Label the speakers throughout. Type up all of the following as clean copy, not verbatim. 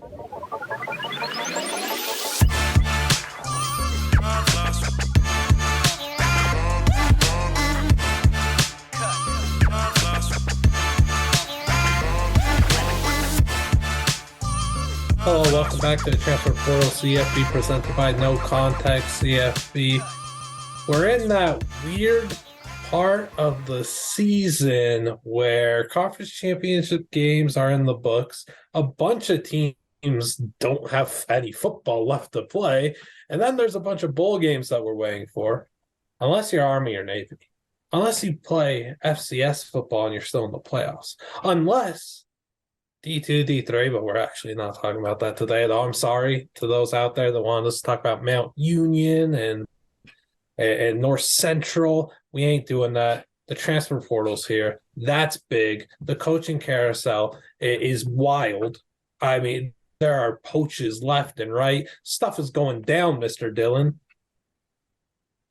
Speaker 1: Hello, welcome back to the Transfer Portal CFB presented by NoContextCFB. We're in that weird part of the season where conference championship games are in the books. A bunch of teams don't have any football left to play. And then there's a bunch of bowl games that we're waiting for. Unless you're Army or Navy. Unless you play FCS football and you're still in the playoffs. Unless D2, D3, but we're actually not talking about that today at all. I'm sorry to those out there that wanted us to talk about Mount Union and North Central. We ain't doing that. The transfer portal's here. That's big. The coaching carousel is wild. I mean, there are poaches left and right. Stuff is going down, Mr. Dillon.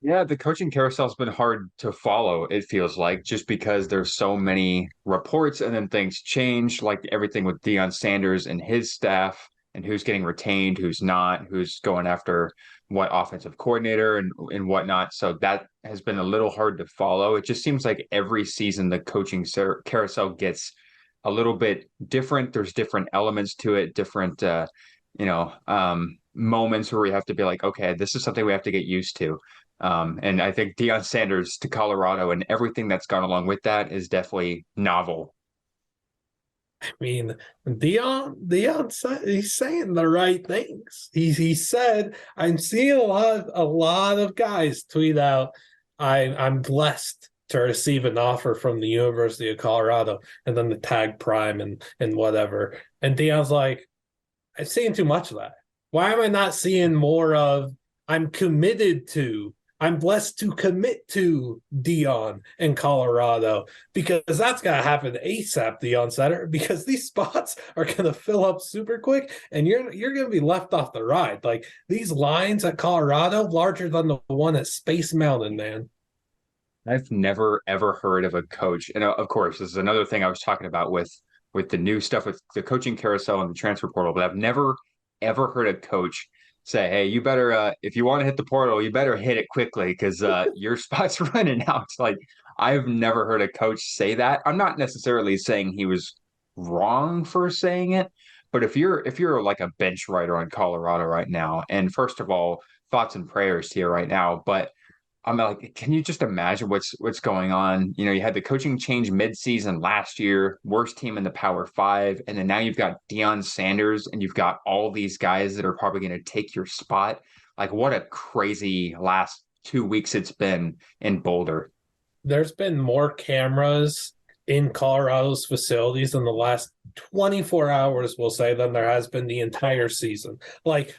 Speaker 2: Yeah, the coaching carousel's been hard to follow, it feels like, just because there's so many reports and then things change, like everything with Deion Sanders and his staff and who's getting retained, who's not, who's going after what offensive coordinator and whatnot. So that has been a little hard to follow. It just seems like every season the coaching carousel gets a little bit different. There's different elements to it, different moments where we have to be like, okay, this is something we have to get used to. And I think Deion Sanders to Colorado and everything that's gone along with that is definitely novel.
Speaker 1: I mean, Deion said he's saying the right things. He said, I'm seeing a lot of guys tweet out, I'm blessed to receive an offer from the University of Colorado, and then the tag prime and whatever. And Deion's like, I've seen too much of that. Why am I not seeing more of I'm blessed to commit to Deion in Colorado? Because that's got to happen ASAP, Deion said, because these spots are going to fill up super quick and you're going to be left off the ride. Like these lines at Colorado, larger than the one at Space Mountain, man.
Speaker 2: I've never, ever heard of a coach. And of course, this is another thing I was talking about with the new stuff with the coaching carousel and the transfer portal, but I've never, ever heard a coach say, hey, you better, if you want to hit the portal, you better hit it quickly because your spot's running out. It's like, I've never heard a coach say that. I'm not necessarily saying he was wrong for saying it, but if you're like a bench writer on Colorado right now, and first of all, thoughts and prayers here right now, but I'm like, can you just imagine what's going on? You know, you had the coaching change midseason last year, worst team in the Power Five, and then now you've got Deion Sanders, and you've got all these guys that are probably going to take your spot. Like, what a crazy last 2 weeks it's been in Boulder.
Speaker 1: There's been more cameras in Colorado's facilities in the last 24 hours, we'll say, than there has been the entire season. Like,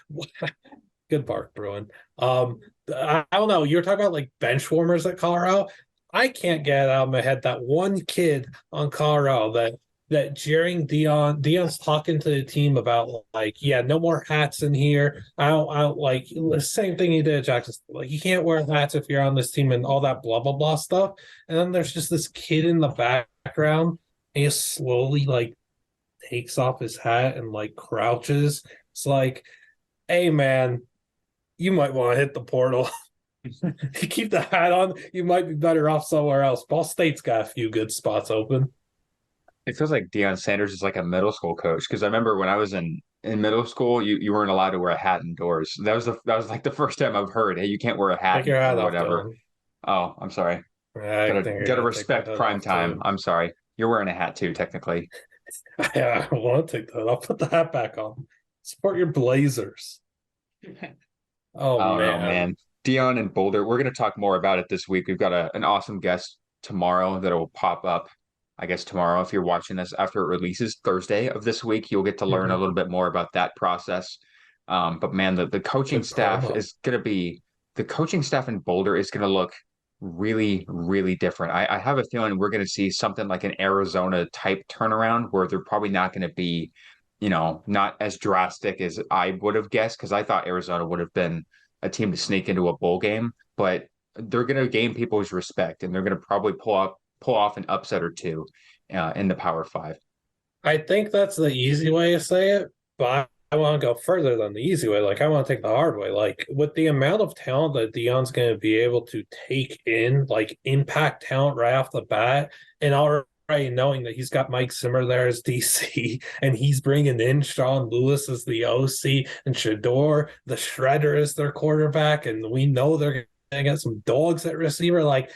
Speaker 1: good bark, Bruin. I don't know. You're talking about like bench warmers at Colorado. I can't get it out of my head that one kid on Colorado that during Deion's talking to the team about like, yeah, no more hats in here. I don't like the same thing he did at Jackson. Like you can't wear hats if you're on this team and all that blah blah blah stuff. And then there's just this kid in the background and he slowly like takes off his hat and like crouches. It's like, hey man, you might want to hit the portal. You keep the hat on, you might be better off somewhere else. Ball State's got a few good spots open.
Speaker 2: It feels like Deion Sanders is like a middle school coach because I remember when I was in middle school, you weren't allowed to wear a hat indoors. That was like the first time I've heard, hey, you can't wear a hat
Speaker 1: Take your hat
Speaker 2: or
Speaker 1: off,
Speaker 2: whatever.
Speaker 1: Dylan.
Speaker 2: Oh, I'm sorry.
Speaker 1: I
Speaker 2: Gotta respect prime time.
Speaker 1: Too.
Speaker 2: I'm sorry. You're wearing a hat too, technically.
Speaker 1: Yeah, I want to take that. I'll put the hat back on. Support your Blazers. Oh man.
Speaker 2: Deion and Boulder. We're going to talk more about it this week. We've got an awesome guest tomorrow that will pop up. I guess tomorrow, if you're watching this after it releases Thursday of this week, you'll get to learn a little bit more about that process. But man, the coaching staff is going to be the coaching staff in Boulder is going to look really, really different. I have a feeling we're going to see something like an Arizona type turnaround where they're probably not going to be, not as drastic as I would have guessed, because I thought Arizona would have been a team to sneak into a bowl game, but they're going to gain people's respect and they're going to probably pull off an upset or two in the Power Five.
Speaker 1: I think that's the easy way to say it, but I want to go further than the easy way. Like I want to take the hard way. Like with the amount of talent that Dion's going to be able to take in, like impact talent right off the bat, and already knowing that he's got Mike Zimmer there as DC, and he's bringing in Sean Lewis as the OC, and Shador the Shredder is their quarterback, and we know they're going to get some dogs at receiver. Like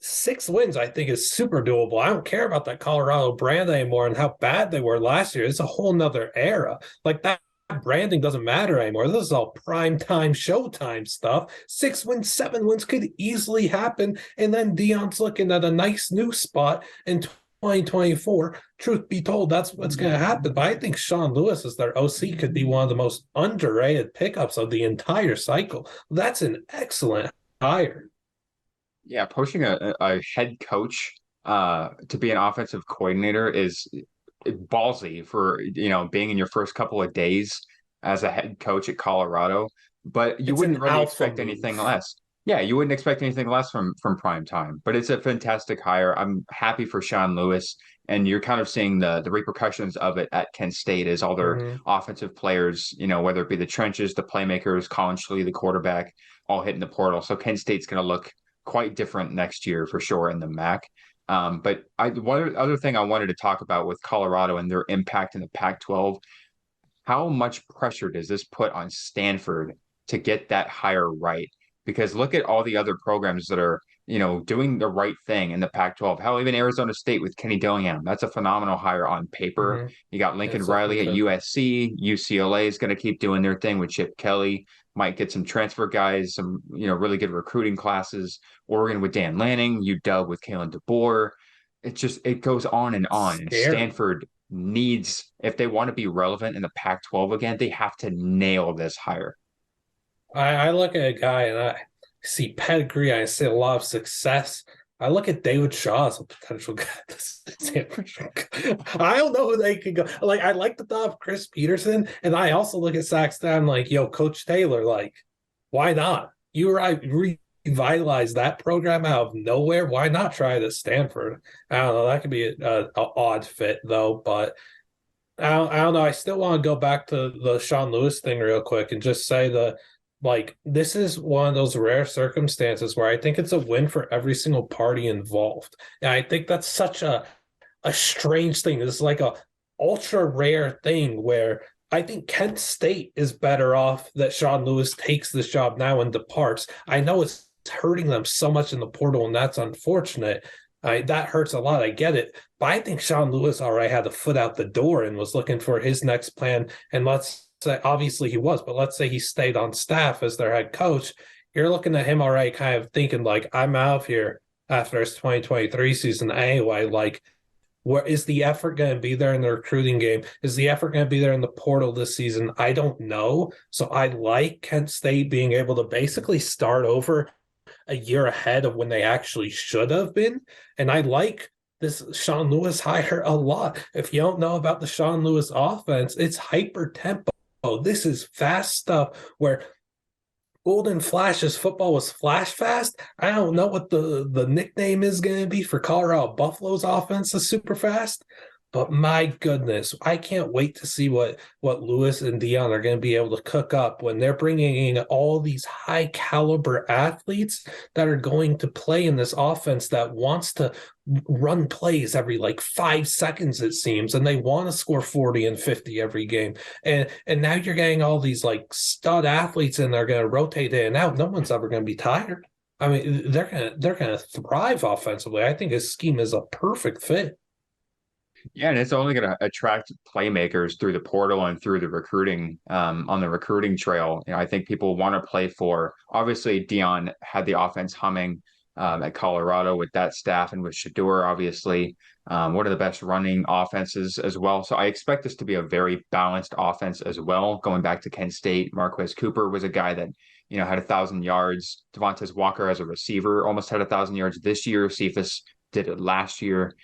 Speaker 1: 6 wins, I think, is super doable. I don't care about that Colorado brand anymore and how bad they were last year. It's a whole nother era. Like that branding doesn't matter anymore. This is all prime time, showtime stuff. 6 wins, 7 wins could easily happen. And then Dion's looking at a nice new spot in 2024. Truth be told, that's what's going to happen. But I think Sean Lewis as their OC could be one of the most underrated pickups of the entire cycle. That's an excellent hire.
Speaker 2: Yeah, poaching a head coach to be an offensive coordinator is ballsy for, being in your first couple of days as a head coach at Colorado, but you
Speaker 1: It's
Speaker 2: wouldn't
Speaker 1: an
Speaker 2: really
Speaker 1: alpha
Speaker 2: expect
Speaker 1: move.
Speaker 2: anything less. Yeah, you wouldn't expect anything less from prime time, but it's a fantastic hire. I'm happy for Sean Lewis, and you're kind of seeing the repercussions of it at Kent State as all their
Speaker 1: Mm-hmm.
Speaker 2: offensive players, whether it be the trenches, the playmakers, Colin Schley, the quarterback, all hitting the portal. So Kent State's going to look quite different next year for sure in the MAC. But one other thing I wanted to talk about with Colorado and their impact in the Pac-12, how much pressure does this put on Stanford to get that hire right? Because look at all the other programs that are, doing the right thing in the Pac-12. Hell, even Arizona State with Kenny Dillingham, that's a phenomenal hire on paper.
Speaker 1: Mm-hmm.
Speaker 2: You got
Speaker 1: Yeah,
Speaker 2: Lincoln
Speaker 1: it's
Speaker 2: Riley
Speaker 1: definitely
Speaker 2: at
Speaker 1: good.
Speaker 2: USC, UCLA is going to keep doing their thing with Chip Kelly. Might get some transfer guys, some really good recruiting classes. Oregon with Dan Lanning, UW with Kalen DeBoer. It goes on and on. And
Speaker 1: Scary.
Speaker 2: Stanford needs, if they want to be relevant in the Pac-12 again, they have to nail this hire.
Speaker 1: I look at a guy and I see pedigree, I see a lot of success. I look at David Shaw as a potential guy. I don't know who they could go. Like, I like the thought of Chris Peterson, and I also look at Saxton like, yo, Coach Taylor, like, why not? You revitalize that program out of nowhere. Why not try it at Stanford? I don't know. That could be a odd fit, though, but I don't know. I still want to go back to the Sean Lewis thing real quick and just say that, like, this is one of those rare circumstances where I think it's a win for every single party involved. And I think that's such a strange thing. It's like a ultra rare thing where I think Kent State is better off that Sean Lewis takes this job now and departs. I know it's hurting them so much in the portal, and that's unfortunate. That hurts a lot. I get it. But I think Sean Lewis already had a foot out the door and was looking for his next plan. And let's say, obviously he was, but let's say he stayed on staff as their head coach. You're looking at him already kind of thinking, like, I'm out of here after his 2023 season anyway. Like, where is the effort going to be there in the recruiting game? Is the effort going to be there in the portal this season? I don't know. So I like Kent State being able to basically start over a year ahead of when they actually should have been. And I like this Sean Lewis hire a lot. If you don't know about the Sean Lewis offense, it's hyper tempo. This is fast stuff where Golden Flash's football was flash fast. I don't know what the nickname is going to be for Colorado Buffalo's offense is super fast, but my goodness, I can't wait to see what Lewis and Dion are going to be able to cook up when they're bringing in all these high caliber athletes that are going to play in this offense that wants to run plays every like 5 seconds, it seems, and they want to score 40 and 50 every game. And now you're getting all these like stud athletes and they're going to rotate in and out. No one's ever going to be tired. I mean, they're gonna thrive offensively. I think his scheme is a perfect fit.
Speaker 2: Yeah, and it's only going to attract playmakers through the portal and through the recruiting, on the recruiting trail. I think people want to play for. Obviously, Dion had the offense humming at Colorado with that staff and with Shador, obviously, one of the best running offenses as well. So I expect this to be a very balanced offense as well. Going back to Kent State, Marquez Cooper was a guy that had 1,000 yards. Devontae Walker as a receiver almost had 1,000 yards this year. Cephas did it last year.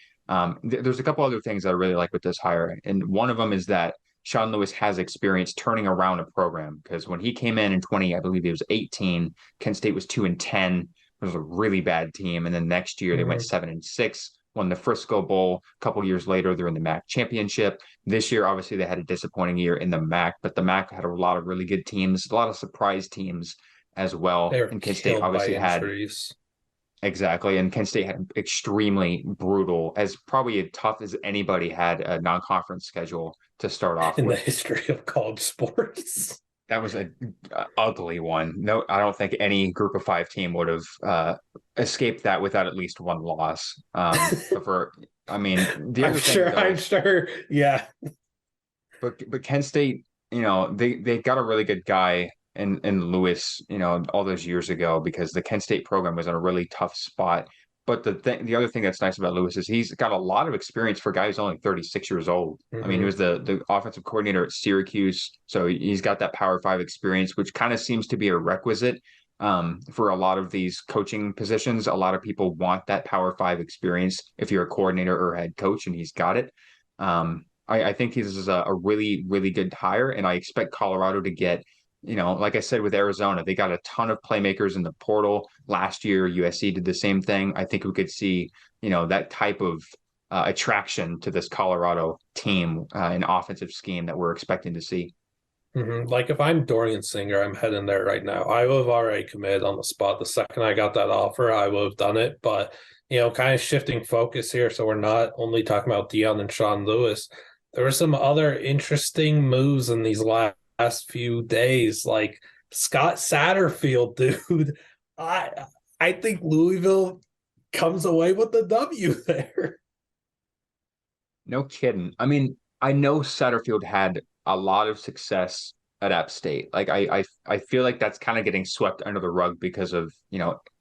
Speaker 2: There's a couple other things I really like with this hire, and one of them is that Sean Lewis has experience turning around a program because when he came in 20, I believe he was 18, Kent State was 2-10. It was a really bad team, and then next year they went
Speaker 1: Mm-hmm.
Speaker 2: 7-6. won the Frisco Bowl. A couple years later, they're in the MAC championship. This year, obviously, they had a disappointing year in the MAC, but the MAC had a lot of really good teams, a lot of surprise teams as well.
Speaker 1: They were
Speaker 2: And Kent State
Speaker 1: killed by
Speaker 2: obviously had
Speaker 1: injuries
Speaker 2: exactly, and Kent State had extremely brutal, as probably as tough as anybody had a non-conference schedule to start off
Speaker 1: in the
Speaker 2: with.
Speaker 1: history of college sports.
Speaker 2: That was a ugly one. No, I don't think any Group of Five team would have escaped that without at least one loss. I mean, the other thing though,
Speaker 1: I'm sure, yeah.
Speaker 2: but Kent State, they got a really good guy in Lewis, all those years ago because the Kent State program was in a really tough spot. But the other thing that's nice about Lewis is he's got a lot of experience for a guy who's only 36 years old. I mean, he was the offensive coordinator at Syracuse, so he's got that Power Five experience, which kind of seems to be a requisite for a lot of these coaching positions. A lot of people want that Power Five experience if you're a coordinator or head coach, and he's got it. I think this is a really, really good hire, and I expect Colorado to get, like I said with Arizona, they got a ton of playmakers in the portal. Last year, USC did the same thing. I think we could see, that type of attraction to this Colorado team and offensive scheme that we're expecting to see.
Speaker 1: Like if I'm Dorian Singer, I'm heading there right now. I would have already committed on the spot. The second I got that offer, I would have done it. But, kind of shifting focus here. So we're not only talking about Deion and Sean Lewis. There were some other interesting moves in these last few days, like Scott Satterfield, dude. I think Louisville comes away with the W there.
Speaker 2: No kidding. I mean, I know Satterfield had a lot of success at App State. Like I feel like that's kind of getting swept under the rug because of,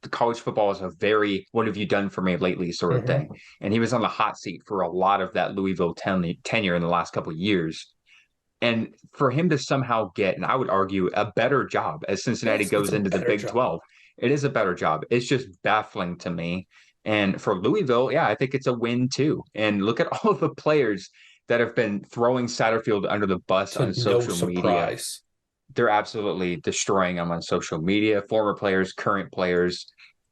Speaker 2: the college football is a very what have you done for me lately sort of thing. And he was on the hot seat for a lot of that Louisville tenure in the last couple of years. And for him to somehow get, and I would argue, a better job as Cincinnati goes into the Big 12, it is a better job. It's just baffling to me. And for Louisville, yeah, I think it's a win too. And look at all of the players that have been throwing Satterfield under the bus on social media. They're absolutely destroying him on social media, former players, current players.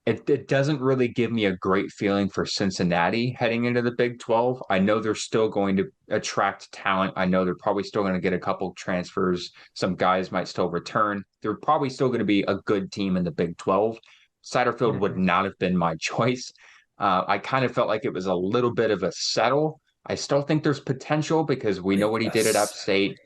Speaker 2: It doesn't really give me a great feeling for Cincinnati heading into the Big 12. I know they're still going to attract talent. I know they're probably still going to get a couple transfers. Some guys might still return. They're probably still going to be a good team in the Big 12. Satterfield would not have been my choice. I kind of felt like it was a little bit of a settle. I still think there's potential because we know what he did at App State.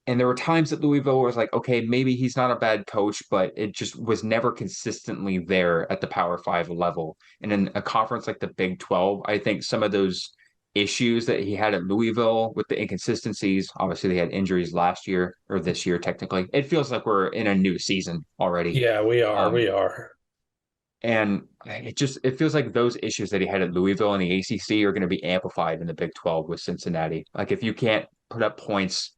Speaker 2: And there were times at Louisville where it was like, okay, maybe he's not a bad coach, but it just was never consistently there at the Power Five level. And in a conference like the Big 12, I think some of those issues that he had at Louisville with the inconsistencies, obviously they had injuries last year or this year, technically. It feels like we're in a new season already.
Speaker 1: Yeah, we are.
Speaker 2: And it feels like those issues that he had at Louisville and the ACC are going to be amplified in the Big 12 with Cincinnati. Like if you can't put up points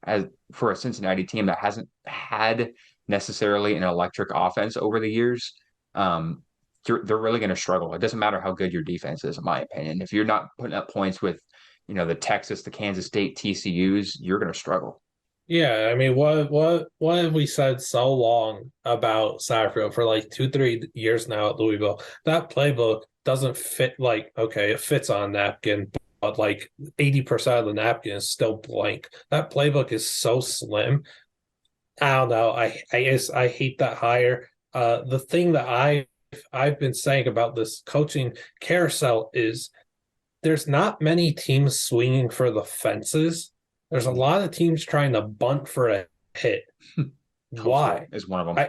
Speaker 2: for a Cincinnati team that hasn't had necessarily an electric offense over the years, they're really going to struggle. It doesn't matter how good your defense is, in my opinion. If you're not putting up points with, the Texas, the Kansas State TCUs, you're going to struggle.
Speaker 1: Yeah, I mean, what have we said so long about Satterfield for like 2-3 years now at Louisville? That playbook doesn't fit. Like, okay, it fits on a napkin, but like 80% of the napkin is still blank. That playbook is so slim. I don't know. I hate that hire. The thing that I've been saying about this coaching carousel is there's not many teams swinging for the fences. There's a lot of teams trying to bunt for a hit. Why?
Speaker 2: Is one of them.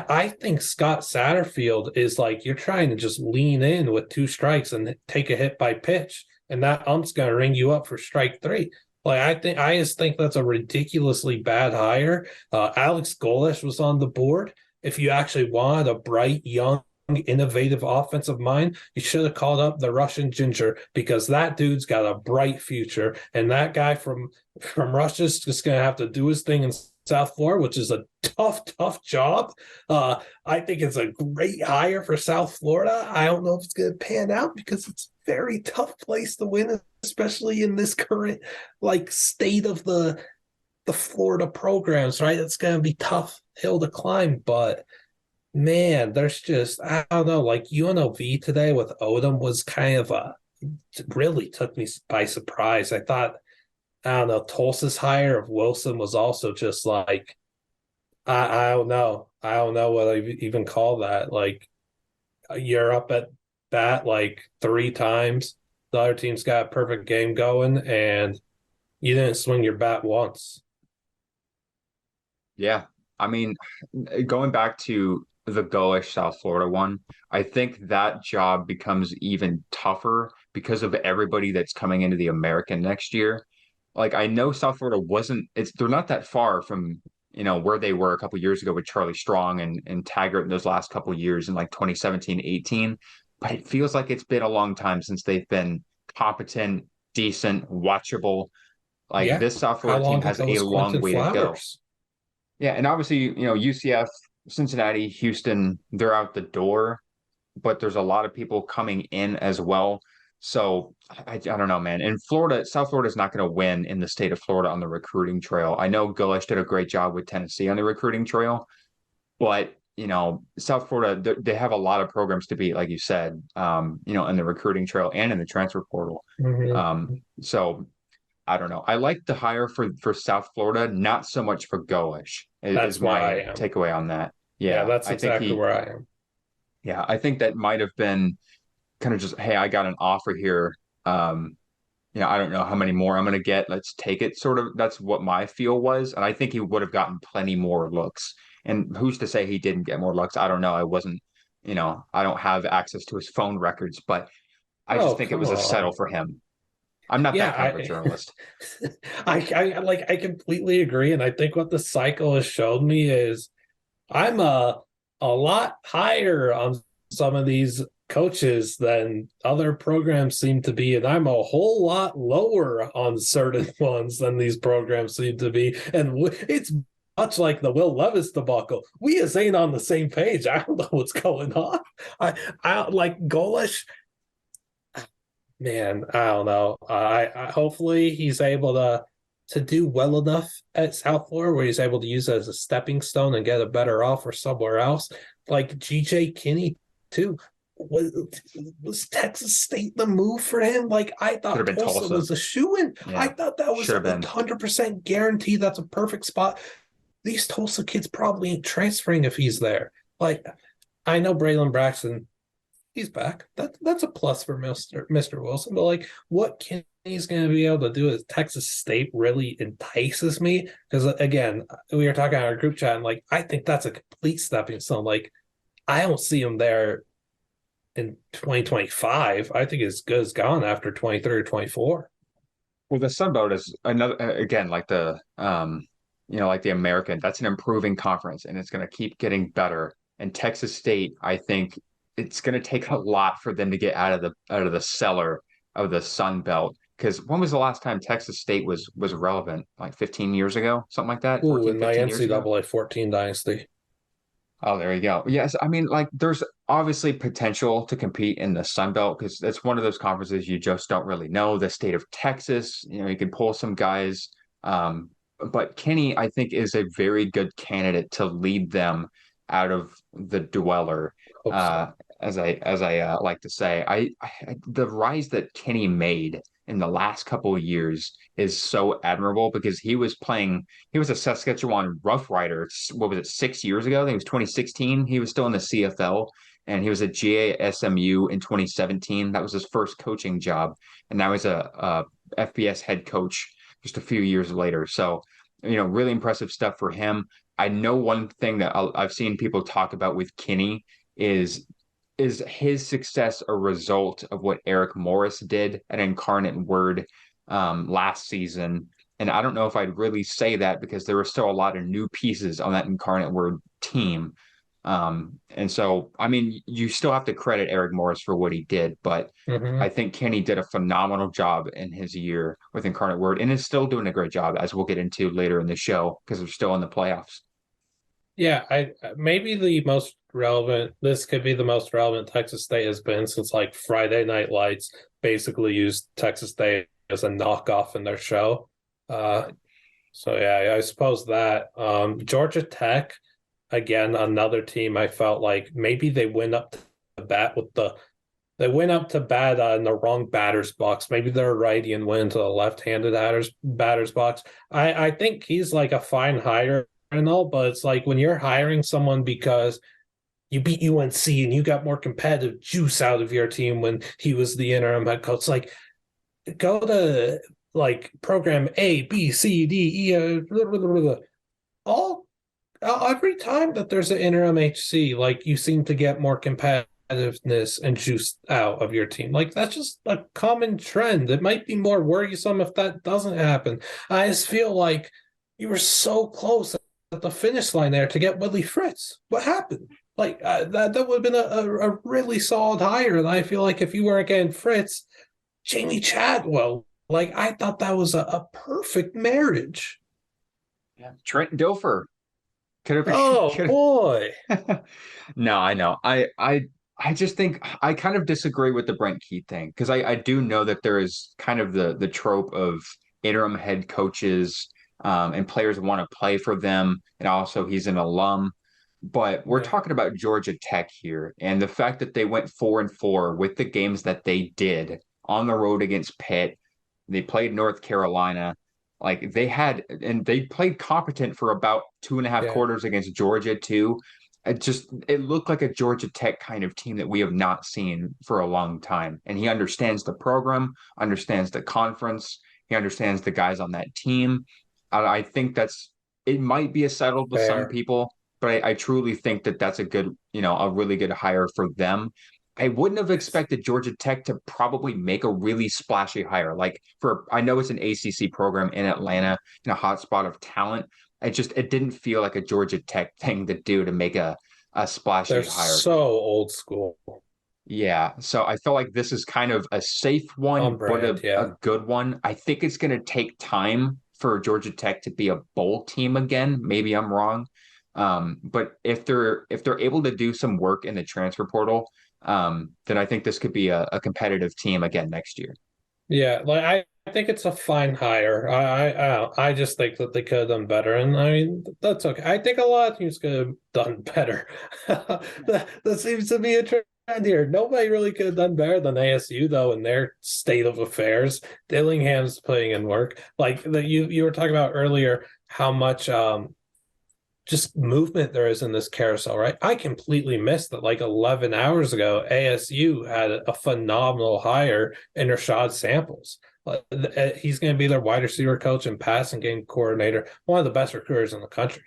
Speaker 1: I think Scott Satterfield is like you're trying to just lean in with 2 strikes and take a hit by pitch, and that ump's going to ring you up for strike 3. Like I just think that's a ridiculously bad hire. Alex Golesh was on the board. If you actually wanted a bright, young, innovative offensive mind, you should have called up the Russian ginger because that dude's got a bright future, and that guy from Russia's just going to have to do his thing in South Florida, which is a tough job. I think it's a great hire for South Florida. I don't know if it's going to pan out because it's a very tough place to win, especially in this current state of the Florida programs, right? It's going to be tough hill to climb, but man, there's just, I don't know, like UNLV today with Odom was kind of a really took me by surprise. I thought, I don't know, Tulsa's hire of Wilson was also just like, I don't know. I don't know what I even call that. Like, you're up at bat like three times. The other team's got a perfect game going, and you didn't swing your bat once.
Speaker 2: Yeah. I mean, going back to the Gullish South Florida one, I think that job becomes even tougher because of everybody that's coming into the American next year. Like I know South Florida wasn't they're not that far from, where they were a couple years ago with Charlie Strong and Taggart in those last couple years in like 2017, 18. But it feels like it's been a long time since they've been competent, decent, watchable. Like
Speaker 1: Yeah.
Speaker 2: this South
Speaker 1: How
Speaker 2: Florida team
Speaker 1: long
Speaker 2: has
Speaker 1: ago
Speaker 2: a
Speaker 1: was
Speaker 2: long
Speaker 1: Quentin
Speaker 2: way to go.
Speaker 1: Flowers?
Speaker 2: Yeah, and obviously, UCF, Cincinnati, Houston, they're out the door, but there's a lot of people coming in as well. So I don't know, man. And Florida, South Florida is not going to win in the state of Florida on the recruiting trail. I know Gullish did a great job with Tennessee on the recruiting trail, but South Florida, they have a lot of programs to beat, like you said, in the recruiting trail and in the transfer portal.
Speaker 1: Mm-hmm.
Speaker 2: So I don't know. I like the hire for South Florida, not so much for Gullish, is
Speaker 1: That's where I
Speaker 2: my
Speaker 1: am.
Speaker 2: takeaway on that.
Speaker 1: Yeah,
Speaker 2: Yeah,
Speaker 1: that's
Speaker 2: I think
Speaker 1: exactly where I am.
Speaker 2: I think that might have been kind of just, hey, I got an offer here. Um, I don't know how many more I'm going to get. Let's take it. Sort of. That's what my feel was, and I think he would have gotten plenty more looks. And who's to say he didn't get more looks? I don't know. I wasn't, I don't have access to his phone records, but I just
Speaker 1: Oh,
Speaker 2: think it
Speaker 1: come
Speaker 2: was a settle
Speaker 1: on.
Speaker 2: for him. I'm not
Speaker 1: Yeah,
Speaker 2: that kind of a journalist.
Speaker 1: I completely agree. And I think what the cycle has shown me is I'm a lot higher on some of these coaches than other programs seem to be, and I'm a whole lot lower on certain ones than these programs seem to be. And it's much like the Will Levis debacle. We just ain't on the same page. I don't know what's going on. I like Golish. Man, I don't know. I hopefully he's able to do well enough at South Florida where he's able to use it as a stepping stone and get a better offer somewhere else. Like GJ Kinney too. Was Texas State the move for him? Like I
Speaker 2: Could have
Speaker 1: thought
Speaker 2: been
Speaker 1: Tulsa
Speaker 2: Tulsa.
Speaker 1: was a shoe-in. I
Speaker 2: Yeah,
Speaker 1: thought that was
Speaker 2: should have
Speaker 1: like
Speaker 2: been.
Speaker 1: 100% guaranteed. That's a perfect spot. These Tulsa kids probably ain't transferring if he's there. Like I know Braylon Braxton, he's back. That's a plus for Mr. Wilson. But like, what Kenny's going to be able to do at Texas State really entices me because again, we were talking on our group chat, and like, I think that's a complete stepping stone. Like, I don't see him there in 2025. I think his good as gone after 23 or 24.
Speaker 2: Well, the Sun Belt is another again like like the American. That's an improving conference, and it's going to keep getting better. And Texas State, I think it's going to take a lot for them to get out of the cellar of the Sun Belt. Because when was the last time Texas State was relevant? Like 15 years ago, something like that,
Speaker 1: Ooh,
Speaker 2: 14,
Speaker 1: in my
Speaker 2: 15 years ago.
Speaker 1: NCAA 14 dynasty.
Speaker 2: Oh, there you go. Yes, I mean, like, there's obviously potential to compete in the Sun Belt because that's one of those conferences you just don't really know. The state of Texas, you can pull some guys. Um, but Kenny, I think, is a very good candidate to lead them out of the dweller.
Speaker 1: Hope
Speaker 2: Uh,
Speaker 1: so.
Speaker 2: as I like to say, the rise that Kenny made in the last couple of years is so admirable because he was a Saskatchewan Rough Rider. What was it, 6 years ago? I think it was 2016. He was still in the CFL, and he was a GASMU in 2017. That was his first coaching job, and now he's a FBS head coach just a few years later. So, really impressive stuff for him. I know one thing that I've seen people talk about with Kinney is his success a result of what Eric Morris did at Incarnate Word last season? And I don't know if I'd really say that because there were still a lot of new pieces on that Incarnate Word team. And so, I mean, you still have to credit Eric Morris for what he did, but I
Speaker 1: Mm-hmm.
Speaker 2: think Kenny did a phenomenal job in his year with Incarnate Word and is still doing a great job, as we'll get into later in the show, because they're still in the playoffs.
Speaker 1: Yeah, I maybe the most relevant. This could be the most relevant Texas State has been since like Friday Night Lights basically used Texas State as a knockoff in their show. Uh, so yeah, I suppose that Georgia Tech again, another team I felt like maybe they went up to the bat with the They went up to bat in the wrong batter's box. Maybe they're a righty and went into the left-handed batter's box. I think he's like a fine hire and all, but it's like when you're hiring someone because you beat UNC and you got more competitive juice out of your team when he was the interim head coach. Like, go to like program A, B, C, D, E, blah, blah, blah, blah. All every time that there's an interim HC, like you seem to get more competitiveness and juice out of your team. Like that's just a common trend. It might be more worrisome if that doesn't happen. I just feel like you were so close at the finish line there to get Willie Fritz. What happened? Like that would have been a really solid hire. And I feel like if you weren't getting Fritz, Jamie Chadwell, like I thought that was a perfect marriage.
Speaker 2: Yeah, Trent Dilfer could have been.
Speaker 1: Oh boy.
Speaker 2: No, I know. I just think I kind of disagree with the Brent Keith thing because I do know that there is kind of the trope of interim head coaches and players want to play for them, and also he's an alum. But we're talking about Georgia Tech here, and the fact that they went 4-4 with the games that they did on the road against Pitt. They played North Carolina. Like they played competent for about 2.5 quarters against Georgia too. It looked like a Georgia Tech kind of team that we have not seen for a long time. And he understands the program, understands the conference, he understands the guys on that team. I think it might be a settled with some people, but I truly think that that's a really good hire for them. I wouldn't have expected Georgia Tech to probably make a really splashy hire. I know it's an ACC program in Atlanta, in a hotspot of talent. It didn't feel like a Georgia Tech thing to do to make a splashy
Speaker 1: They're
Speaker 2: hire.
Speaker 1: so old school.
Speaker 2: Yeah, so I feel like this is kind of a safe one,
Speaker 1: Brand,
Speaker 2: but a good one. I think it's going to take time for Georgia Tech to be a bowl team again. Maybe I'm wrong, but if they're able to do some work in the transfer portal, then I think this could be a competitive team again next year.
Speaker 1: Yeah, like I think it's a fine hire. I just think that they could have done better, and I mean that's okay. I think a lot of teams could have done better. that seems to be a trend here. Nobody really could have done better than ASU though in their state of affairs. Dillingham's putting in work. Like you were talking about earlier, how much just movement there is in this carousel, right? I completely missed that like 11 hours ago, ASU had a phenomenal hire in Rashad Samples. He's going to be their wide receiver coach and passing game coordinator, one of the best recruiters in the country.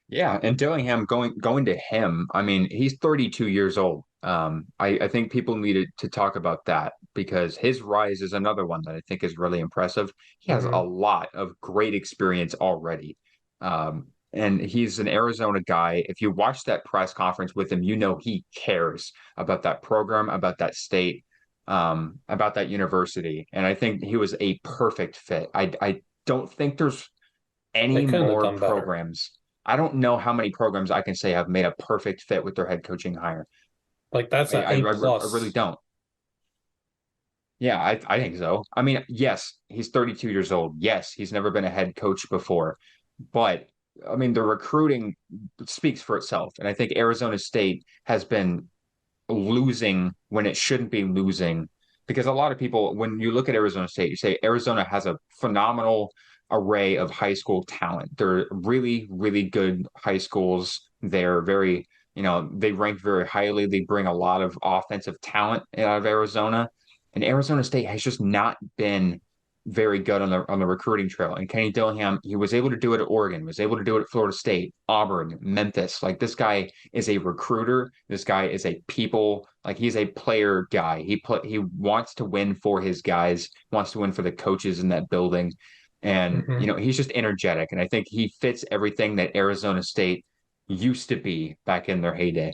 Speaker 2: Yeah, and Dillingham going to him. I mean, he's 32 years old. I think people needed to talk about that because his rise is another one that I think is really impressive. He has a lot of great experience already. And he's an Arizona guy. If you watch that press conference with him, you know he cares about that program, about that state, about that university. And I think he was a perfect fit. I don't think there's any more programs. I don't know how many programs I can say have made a perfect fit with their head coaching hire.
Speaker 1: Like that's an A plus.
Speaker 2: I really don't. Yeah, I think so. I mean, yes, he's 32 years old. Yes, he's never been a head coach before. But I mean, the recruiting speaks for itself. And I think Arizona State has been losing when it shouldn't be losing because a lot of people, when you look at Arizona State, you say Arizona has a phenomenal array of high school talent. They're really, really good high schools. They're very, they rank very highly. They bring a lot of offensive talent out of Arizona. And Arizona State has just not been very good on the recruiting trail. And Kenny Dillingham, he was able to do it at Oregon, was able to do it at Florida State, Auburn, Memphis. Like this guy is a recruiter. This guy is a people, like he's a player guy. He wants to win for his guys, wants to win for the coaches in that building. And he's just energetic. And I think he fits everything that Arizona State used to be back in their heyday.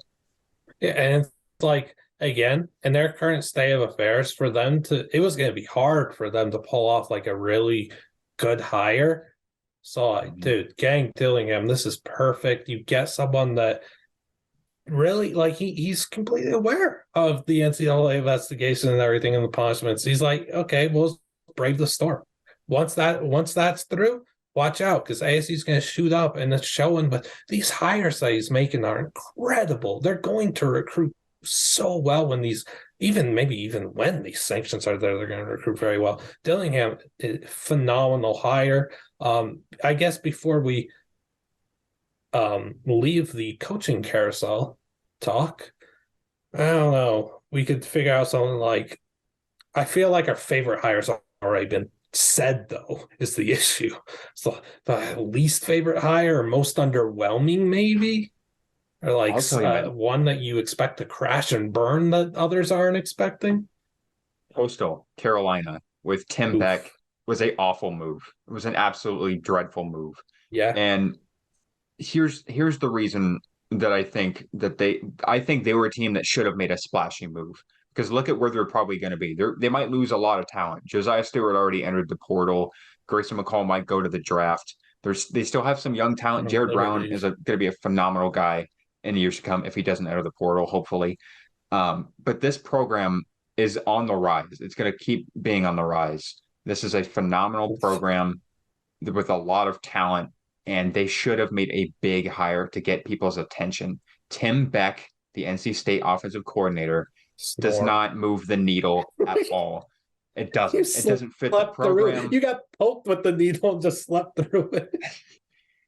Speaker 1: Yeah, and it's like again, in their current state of affairs, it was going to be hard for them to pull off like a really good hire. So, dude, getting Dillingham, this is perfect. You get someone that really, like, he's completely aware of the NCAA investigation and everything and the punishments. He's like, okay, we'll brave the storm. Once that's through, watch out because ASU is going to shoot up and it's showing. But these hires that he's making are incredible. They're going to recruit so well when these maybe even when these sanctions are there, they're going to recruit very well. Dillingham, phenomenal hire. I guess before we leave the coaching carousel talk, I don't know. We could figure out something like, I feel like our favorite hires already been said, though, is the issue. So the least favorite hire or most underwhelming, maybe? Or like
Speaker 2: I'll tell you, man.
Speaker 1: one that you expect to crash and burn that others aren't expecting?
Speaker 2: Coastal Carolina with Tim Beck
Speaker 1: Oof.
Speaker 2: was a awful move. It was an absolutely dreadful move.
Speaker 1: Yeah.
Speaker 2: And here's the reason that I think they were a team that should have made a splashy move. Because look at where they're probably going to be. They might lose a lot of talent. Josiah Stewart already entered the portal. Grayson McCall might go to the draft. They still have some young talent. Jared Brown is going to be a phenomenal guy in the years to come if he doesn't enter the portal, hopefully. But this program is on the rise. It's going to keep being on the rise. This is a phenomenal program with a lot of talent, and they should have made a big hire to get people's attention. Tim Beck, the NC State offensive coordinator, does
Speaker 1: Snore.
Speaker 2: not move the needle at all. It doesn't.
Speaker 1: You
Speaker 2: It doesn't fit the
Speaker 1: slept through it.
Speaker 2: program.
Speaker 1: You got poked with the needle and just slept through it.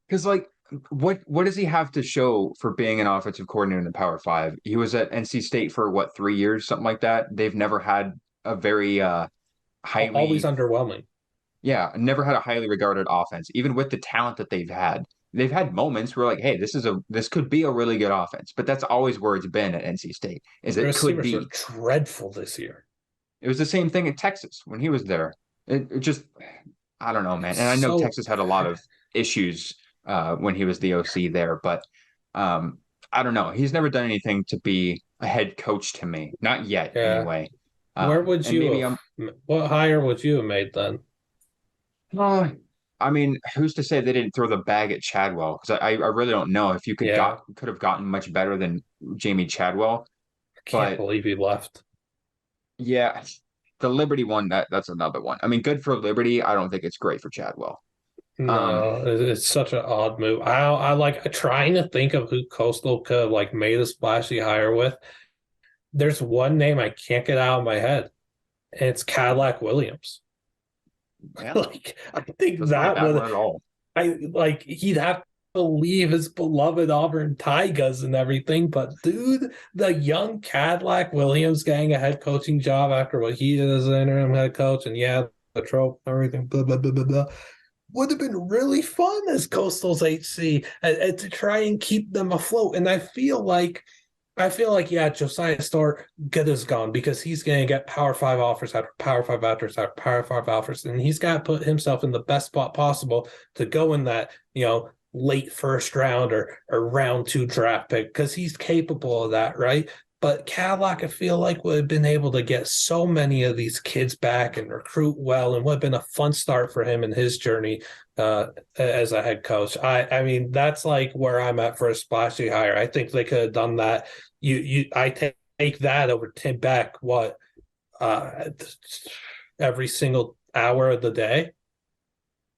Speaker 2: Because like what does he have to show for being an offensive coordinator in the Power Five? He was at NC State for what, 3 years, something like that. They've never had a very
Speaker 1: Always
Speaker 2: highly
Speaker 1: underwhelming.
Speaker 2: yeah, never had a highly regarded offense, even with the talent that they've had. They've had moments where like, hey, this could be a really good offense, but that's always where it's been at NC State, is
Speaker 1: The
Speaker 2: it could
Speaker 1: receivers were
Speaker 2: be.
Speaker 1: dreadful this year.
Speaker 2: It was the same thing in Texas when he was there. It just, I don't know, man. And I know
Speaker 1: So
Speaker 2: Texas had a lot of issues when he was the OC there, but I don't know. He's never done anything to be a head coach to me, not yet,
Speaker 1: yeah.
Speaker 2: anyway.
Speaker 1: Where would
Speaker 2: And
Speaker 1: you
Speaker 2: maybe
Speaker 1: have
Speaker 2: I'm.
Speaker 1: what hire would you have made then?
Speaker 2: Uh, I mean, who's to say they didn't throw the bag at Chadwell? Because I really don't know if you
Speaker 1: Yeah.
Speaker 2: could have gotten much better than Jamie Chadwell.
Speaker 1: I can't
Speaker 2: But
Speaker 1: believe he left.
Speaker 2: yeah, the Liberty one, that's another one. I mean, good for Liberty. I don't think it's great for Chadwell. Um,
Speaker 1: No, it's such an odd move. I like trying to think of who Coastal could have like made a splashy hire with. There's one name I can't get out of my head, and it's Cadillac Williams.
Speaker 2: yeah,
Speaker 1: Like I think
Speaker 2: that's not a
Speaker 1: that
Speaker 2: bad
Speaker 1: would
Speaker 2: one at all.
Speaker 1: I like he'd have to leave his beloved Auburn Tigers and everything, but dude, the young Cadillac Williams getting a head coaching job after what he did as an interim head coach, and yeah, the trope, everything, blah blah blah blah blah, would have been really fun as Coastal's HC and to try and keep them afloat. And I feel like, yeah, Josiah Starr, good is gone because he's going to get Power Five offers after Power Five offers after Power Five offers, and he's got to put himself in the best spot possible to go in that, late first round or round two draft pick because he's capable of that, right? But Cadillac, I feel like, would have been able to get so many of these kids back and recruit well, and would have been a fun start for him in his journey as a head coach. I mean, that's like where I'm at for a splashy hire. I think they could have done that. I take that over Tim Beck. What every single hour of the day?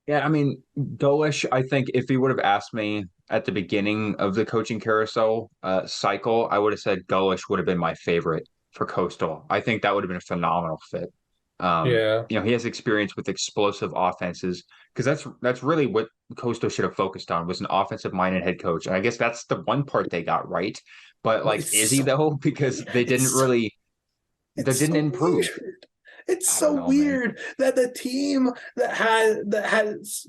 Speaker 2: Yeah, I mean, Dolish, I think if he would have asked me at the beginning of the coaching carousel cycle, I would have said Dolish would have been my favorite for Coastal. I think that would have been a phenomenal fit.
Speaker 1: Yeah,
Speaker 2: He has experience with explosive offenses because that's really what Coastal should have focused on, was an offensive minded head coach. And I guess that's the one part they got right. But
Speaker 1: but
Speaker 2: like, is he though? Because
Speaker 1: it's
Speaker 2: they
Speaker 1: it's
Speaker 2: didn't
Speaker 1: so
Speaker 2: improve.
Speaker 1: weird. It's
Speaker 2: I don't
Speaker 1: so
Speaker 2: know, man.
Speaker 1: weird that the team that has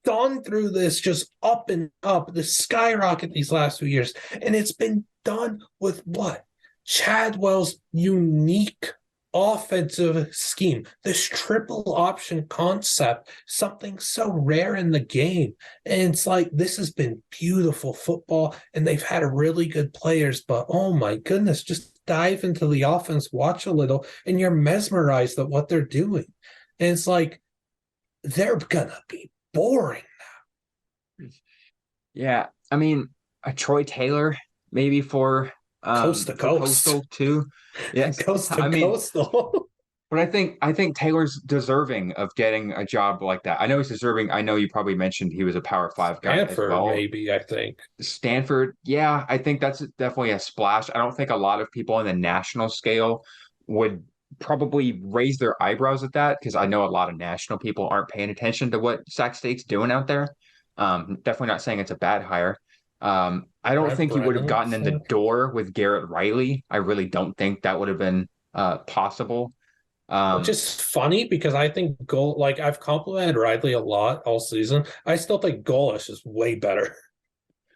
Speaker 1: gone through this just up and up, the skyrocket these last few years, and it's been done with what? Chadwell's unique offensive scheme, this triple option concept, something so rare in the game. And it's like this has been beautiful football, and they've had really good players, but oh my goodness, just dive into the offense, watch a little, and you're mesmerized at what they're doing. And it's like they're gonna be boring.
Speaker 2: Yeah, I mean, a Troy Taylor maybe
Speaker 1: Coast to
Speaker 2: for
Speaker 1: coast,
Speaker 2: Coastal too. Yes,
Speaker 1: coast to
Speaker 2: I mean,
Speaker 1: coastal.
Speaker 2: but I think Taylor's deserving of getting a job like that. I know he's deserving. I know you probably mentioned he was a Power Five guy as
Speaker 1: Stanford,
Speaker 2: well.
Speaker 1: maybe, I think.
Speaker 2: Stanford, yeah, I think that's definitely a splash. I don't think a lot of people on the national scale would probably raise their eyebrows at that because I know a lot of national people aren't paying attention to what Sac State's doing out there. Definitely not saying it's a bad hire. I don't
Speaker 1: Brent
Speaker 2: think you would have
Speaker 1: Brennan
Speaker 2: gotten in the
Speaker 1: said.
Speaker 2: door with Garrett Riley. I really don't think that would have been possible.
Speaker 1: Which
Speaker 2: Um,
Speaker 1: is funny because I think goal like I've complimented Riley a lot all season. I still think Golish is way better.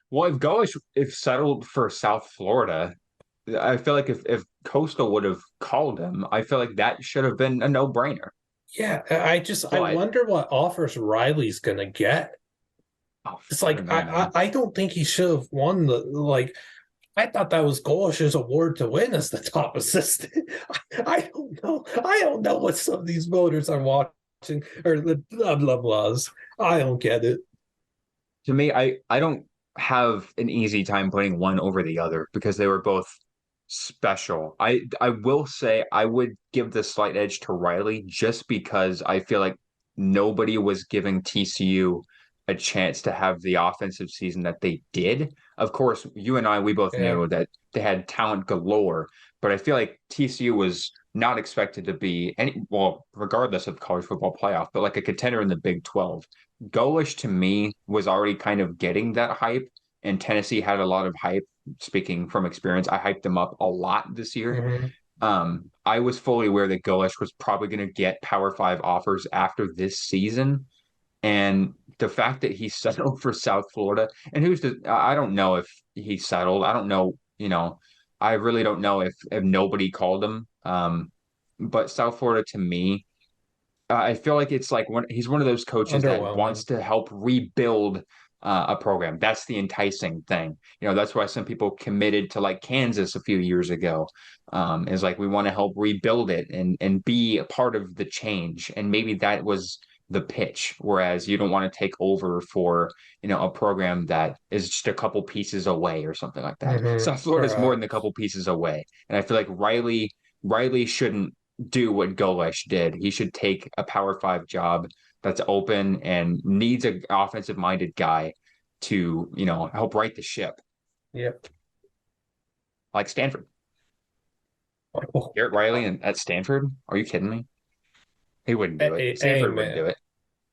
Speaker 2: well, if Goish if settled for South Florida, I feel like if Coastal would have called him, I feel like that should have been a no-brainer.
Speaker 1: Yeah, I
Speaker 2: But
Speaker 1: wonder what offers Riley's gonna get.
Speaker 2: oh,
Speaker 1: It's
Speaker 2: I don't
Speaker 1: like
Speaker 2: know, man.
Speaker 1: I don't think he should have won the like I thought that was Golish's award to win as the top assistant. I don't know. I don't know what some of these voters are watching or the blah blah blahs. I don't get it.
Speaker 2: To me, I don't have an easy time putting one over the other because they were both special. I will say I would give the slight edge to Riley just because I feel like nobody was giving TCU a chance to have the offensive season that they did. Of course, you and I, we both
Speaker 1: Yeah.
Speaker 2: knew that they had talent galore, but I feel like TCU was not expected to be any, well, regardless of college football playoff, but like a contender in the Big 12. Golish to me was already kind of getting that hype, and Tennessee had a lot of hype. Speaking from experience, I hyped them up a lot this year.
Speaker 1: Mm-hmm.
Speaker 2: I was fully aware that Golish was probably going to get Power Five offers after this season, and the fact that he settled for South Florida, and I don't know if he settled. I don't know, I really don't know if nobody called him. But South Florida to me I feel like it's like he's one of those coaches that
Speaker 1: Underwhelming.
Speaker 2: wants to help rebuild a program. That's the enticing thing. That's why some people committed to like Kansas a few years ago. Is like we want to help rebuild it and be a part of the change. And maybe that was the pitch. Whereas you don't want to take over for a program that is just a couple pieces away or something like that.
Speaker 1: Mm-hmm.
Speaker 2: South Florida's more than a
Speaker 1: Correct.
Speaker 2: couple pieces away, and I feel like Riley shouldn't do what Golesh did. He should take a Power Five job that's open and needs an offensive minded guy to, help right the ship,
Speaker 1: Yep.
Speaker 2: like Stanford.
Speaker 1: Oh,
Speaker 2: Garrett Riley at Stanford? Are you kidding me? He wouldn't do it.
Speaker 1: hey,
Speaker 2: Stanford wouldn't
Speaker 1: man.
Speaker 2: do it.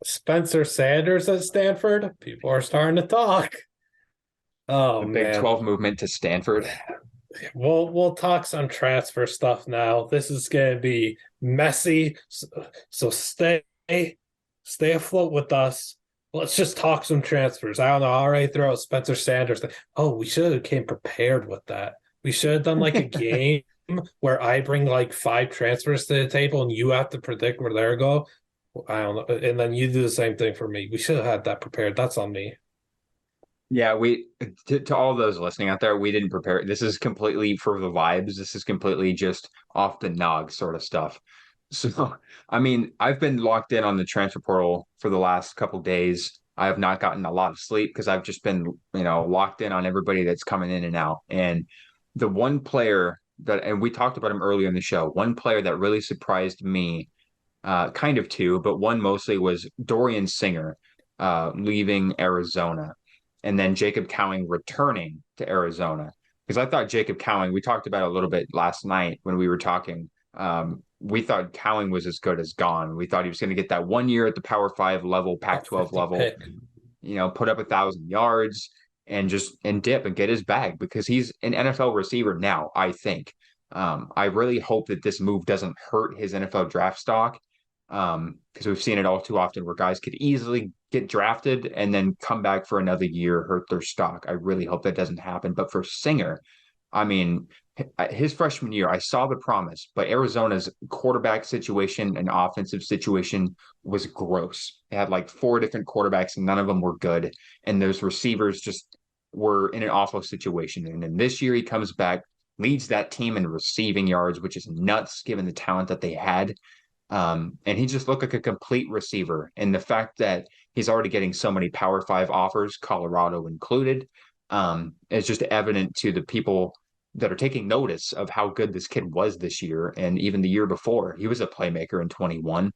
Speaker 1: Spencer Sanders at Stanford. People are starting to talk. Oh
Speaker 2: The Big
Speaker 1: man.
Speaker 2: 12 movement to Stanford.
Speaker 1: We'll talk some transfer stuff now. This is gonna be messy. So stay afloat with us. Let's just talk some transfers. I don't know. I already throw out Spencer Sanders. Oh, we should have came prepared with that. We should have done like a game where I bring like five transfers to the table and you have to predict where they're go. I don't know. And then you do the same thing for me. We should have had that prepared. That's on me.
Speaker 2: Yeah, to all those listening out there, we didn't prepare. This is completely for the vibes. This is completely just off the nog sort of stuff. So, I mean, I've been locked in on the transfer portal for the last couple days. I have not gotten a lot of sleep because I've just been, locked in on everybody that's coming in and out. And the one player and we talked about him earlier in the show, one player that really surprised me, kind of two, but one mostly was Dorian Singer, leaving Arizona, and then Jacob Cowing returning to Arizona. Because I thought Jacob Cowing, we talked about it a little bit last night when we were talking. We thought Cowing was as good as gone. We thought he was going to get that 1 year at the Power Five level,
Speaker 1: Top
Speaker 2: Pac-12
Speaker 1: 50
Speaker 2: level,
Speaker 1: pick.
Speaker 2: put up 1,000 yards and just and dip and get his bag because he's an NFL receiver now, I think. I really hope that this move doesn't hurt his NFL draft stock, because we've seen it all too often where guys could easily get drafted and then come back for another year, hurt their stock. I really hope that doesn't happen. But for Singer, I mean, his freshman year, I saw the promise, but Arizona's quarterback situation and offensive situation was gross. They had like four different quarterbacks, and none of them were good. And those receivers just were in an awful situation. And then this year, he comes back, leads that team in receiving yards, which is nuts given the talent that they had. And he just looked like a complete receiver. And the fact that he's already getting so many Power Five offers, Colorado included, is just evident to the people that are taking notice of how good this kid was this year. And even the year before, he was a playmaker in 21.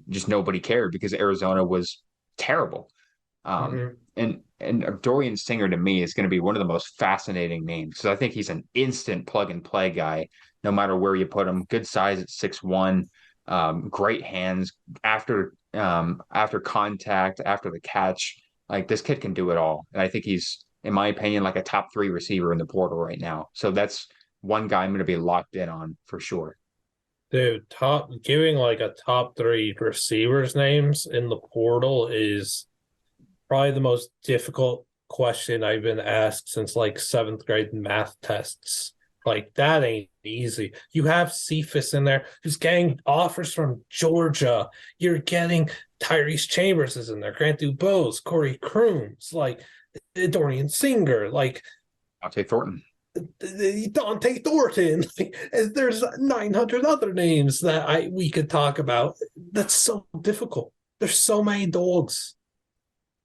Speaker 2: Just nobody cared because Arizona was terrible.
Speaker 1: Mm-hmm.
Speaker 2: And Dorian Singer to me is going to be one of the most fascinating names because I think he's an instant plug and play guy no matter where you put him. Good size at 6'1", great hands after contact, after the catch. Like this kid can do it all. And I think he's, in my opinion, like a top 3 receiver in the portal right now. So that's one guy I'm going to be locked in on for sure.
Speaker 1: Dude, giving like a top 3 receivers names in the portal is probably the most difficult question I've been asked since like 7th grade math tests. Like that ain't easy. You have Cephas in there who's getting offers from Georgia. You're getting Tyrese Chambers is in there, Grant Dubose, Corey Crooms, like Dorian Singer, like
Speaker 2: I'll take Thornton.
Speaker 1: Dante Thornton. There's 900 other names that we could talk about. That's so difficult. There's so many dogs.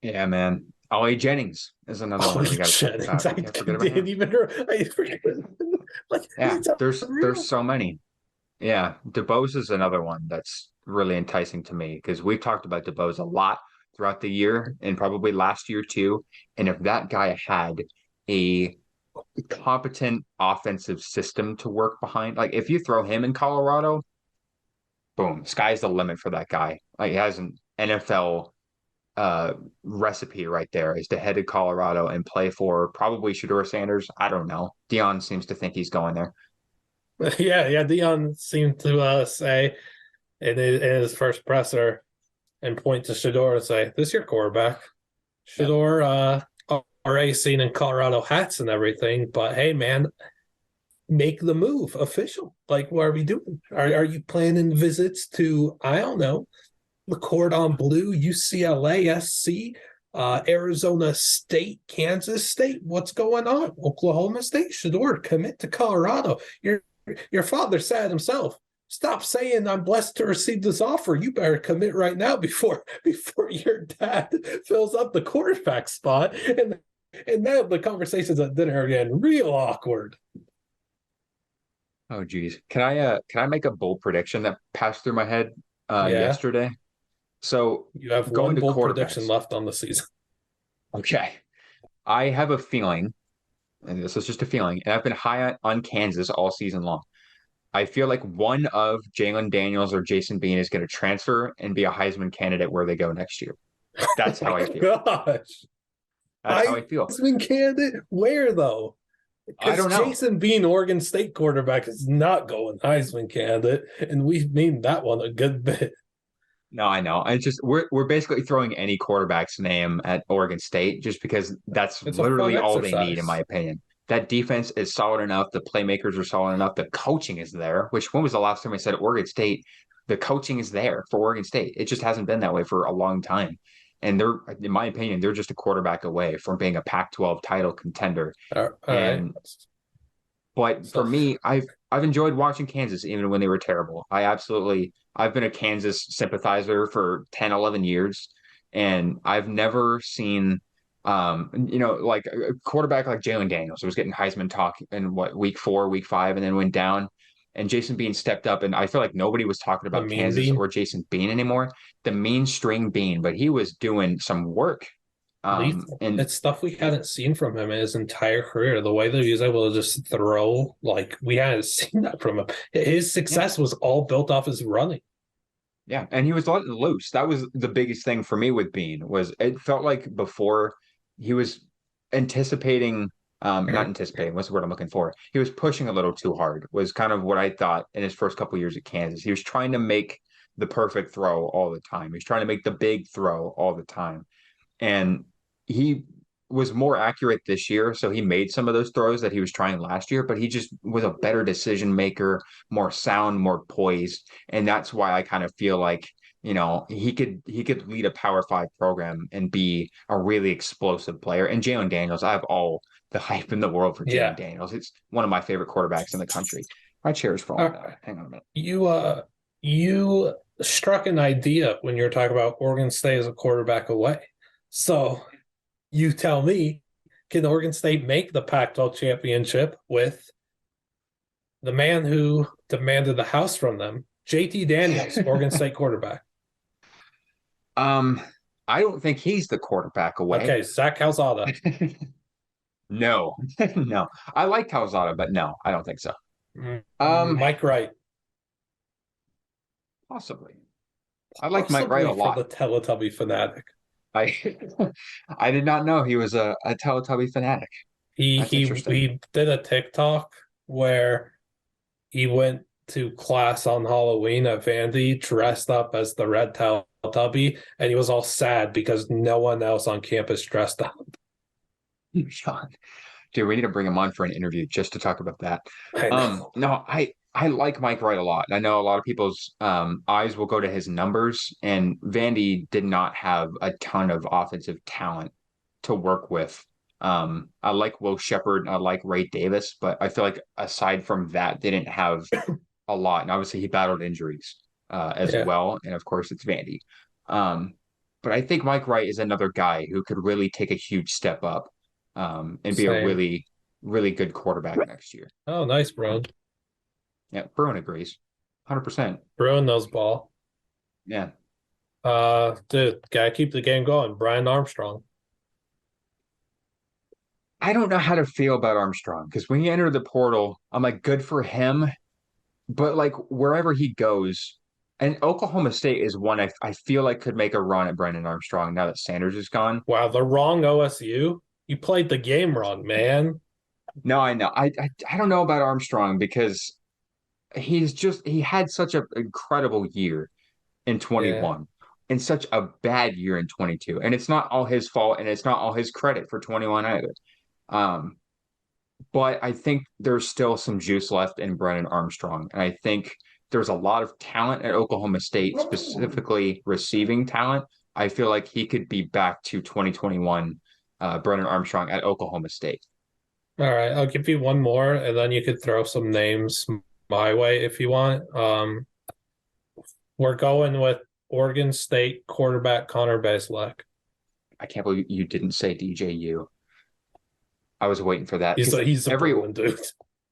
Speaker 2: Yeah, man. Ollie Jennings is another one we got to talk about.
Speaker 1: I didn't even. I forget. Like,
Speaker 2: yeah, there's so many. Yeah, DeBose is another one that's really enticing to me because we've talked about DeBose a lot throughout the year and probably last year too. And if that guy had a competent offensive system to work behind, like if you throw him in Colorado, boom, sky's the limit for that guy. Like he has an NFL recipe right there is to head to Colorado and play for probably Shedeur Sanders. I don't know. Dion seems to think he's going there.
Speaker 1: Yeah. Dion seemed to say in his first presser and point to Shedeur and say, "This is your quarterback." Shedeur, already seen in Colorado hats and everything, but hey, man, make the move official. Like, what are we doing? Are you planning visits to, I don't know, the Cordon Bleu, UCLA, SC, Arizona State, Kansas State? What's going on? Oklahoma State? Shedeur, commit to Colorado. Your father said himself, stop saying I'm blessed to receive this offer. You better commit right now before your dad fills up the quarterback spot. And now the conversations at dinner are getting real awkward.
Speaker 2: Oh geez. Can I make a bold prediction that passed through my head yesterday? So
Speaker 1: you have
Speaker 2: going
Speaker 1: one
Speaker 2: to
Speaker 1: bold
Speaker 2: quarterbacks.
Speaker 1: prediction left on the season.
Speaker 2: Okay. I have a feeling, and this is just a feeling, and I've been high on Kansas all season long. I feel like one of Jalen Daniels or Jason Bean is going to transfer and be a Heisman candidate where they go next year. That's how I feel.
Speaker 1: Gosh.
Speaker 2: That's how I feel.
Speaker 1: Heisman candidate? Where though?
Speaker 2: I don't know.
Speaker 1: Jason Bean, Oregon State quarterback, is not going Heisman candidate, and we've named that one a good bit.
Speaker 2: No, I know. It's just we're basically throwing any quarterback's name at Oregon State just because that's literally all they need, in my opinion. That defense is solid enough. The playmakers are solid enough. The coaching is there. Which when was the last time I said Oregon State? The coaching is there for Oregon State. It just hasn't been that way for a long time. And they're, in my opinion, they're just a quarterback away from being a Pac-12 title contender.
Speaker 1: All right.
Speaker 2: But for me, I've enjoyed watching Kansas even when they were terrible. I've been a Kansas sympathizer for 10, 11 years, and I've never seen like a quarterback like Jalen Daniels who was getting Heisman talk in week 4, week 5, and then went down. And Jason Bean stepped up, and I feel like nobody was talking about Kansas or Jason Bean anymore. The mean string Bean, but he was doing some work.
Speaker 1: And it's stuff we hadn't seen from him in his entire career. The way that he was able to just throw, like we hadn't seen that from him. His success was all built off his running.
Speaker 2: Yeah, and he was letting loose. That was the biggest thing for me with Bean was it felt like before he was anticipating, not anticipating, what's the word I'm looking for? He was pushing a little too hard, was kind of what I thought in his first couple of years at Kansas. He was trying to make the perfect throw all the time. He was trying to make the big throw all the time. And he was more accurate this year. So he made some of those throws that he was trying last year, but he just was a better decision maker, more sound, more poised. And that's why I kind of feel like, he could lead a Power 5 program and be a really explosive player. And Jalen Daniels, I have all the hype in the world for Jalen Daniels. It's one of my favorite quarterbacks in the country. My chair is falling down. Hang on a minute.
Speaker 1: You struck an idea when you were talking about Oregon State as a quarterback away. So you tell me, can Oregon State make the Pac-12 championship with the man who demanded the house from them, JT Daniels, Oregon State quarterback?
Speaker 2: I don't think he's the quarterback away.
Speaker 1: Okay, Zach Calzada.
Speaker 2: No. I like Calzada, but no, I don't think so. Um,
Speaker 1: Mike Wright.
Speaker 2: possibly. I like Mike Wright a
Speaker 1: Possibly for
Speaker 2: lot.
Speaker 1: the Teletubby fanatic.
Speaker 2: I I did not know he was a Teletubby fanatic.
Speaker 1: He
Speaker 2: That's
Speaker 1: he
Speaker 2: interesting.
Speaker 1: he did a TikTok where he went to class on Halloween at Vandy dressed up as the red Teletubby, and he was all sad because no one else on campus dressed up.
Speaker 2: Sean. Dude, we need to bring him on for an interview just to talk about that.
Speaker 1: I know.
Speaker 2: No, I like Mike Wright a lot. I know a lot of people's eyes will go to his numbers, and Vandy did not have a ton of offensive talent to work with. I like Will Shepard, I like Ray Davis, but I feel like aside from that, they didn't have a lot. And obviously, he battled injuries as
Speaker 1: Yeah,
Speaker 2: well, and of course, it's Vandy. Um, but I think Mike Wright is another guy who could really take a huge step up and be a
Speaker 1: same.
Speaker 2: really, really good quarterback next year.
Speaker 1: Oh, nice, Bruin.
Speaker 2: Yeah, Bruin agrees. 100%.
Speaker 1: Bruin knows ball.
Speaker 2: Yeah.
Speaker 1: Dude, gotta keep the game going. Brian Armstrong.
Speaker 2: I don't know how to feel about Armstrong because when he entered the portal, I'm like, good for him. But like wherever he goes, and Oklahoma State is one I feel like could make a run at Brendan Armstrong now that Sanders is gone.
Speaker 1: Wow, the wrong OSU. You played the game wrong, man.
Speaker 2: No, I know. I don't know about Armstrong because he had such an incredible year in
Speaker 1: Yeah.
Speaker 2: 21 and such a bad year in 22. And it's not all his fault and it's not all his credit for 21 either. Um, but I think there's still some juice left in Brennan Armstrong. And I think there's a lot of talent at Oklahoma State, specifically receiving talent. I feel like he could be back to 2021 Brennan Armstrong at Oklahoma State.
Speaker 1: All right, I'll give you one more, and then you could throw some names my way if you want. We're going with Oregon State quarterback Connor Bazelak.
Speaker 2: I can't believe you didn't say DJU. I was waiting for that
Speaker 1: He's
Speaker 2: because
Speaker 1: a Bruin dude.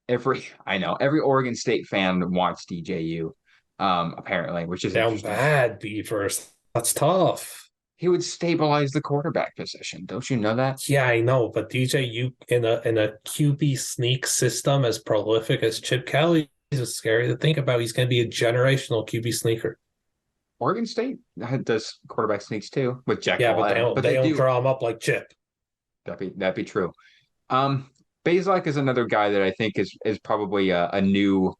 Speaker 2: every Oregon State fan wants DJU, apparently, which is
Speaker 1: Down
Speaker 2: interesting.
Speaker 1: bad, Beavers. That's tough.
Speaker 2: He would stabilize the quarterback position. Don't you know that?
Speaker 1: Yeah, I know, but DJU in a QB sneak system as prolific as Chip Kelly is scary to think about. He's going to be a generational QB sneaker.
Speaker 2: Oregon State does quarterback sneaks too with Jack
Speaker 1: Yeah, but
Speaker 2: Ball, but
Speaker 1: they
Speaker 2: they
Speaker 1: don't
Speaker 2: do.
Speaker 1: draw him up like Chip.
Speaker 2: That'd be true. Bazelak is another guy that I think is probably a new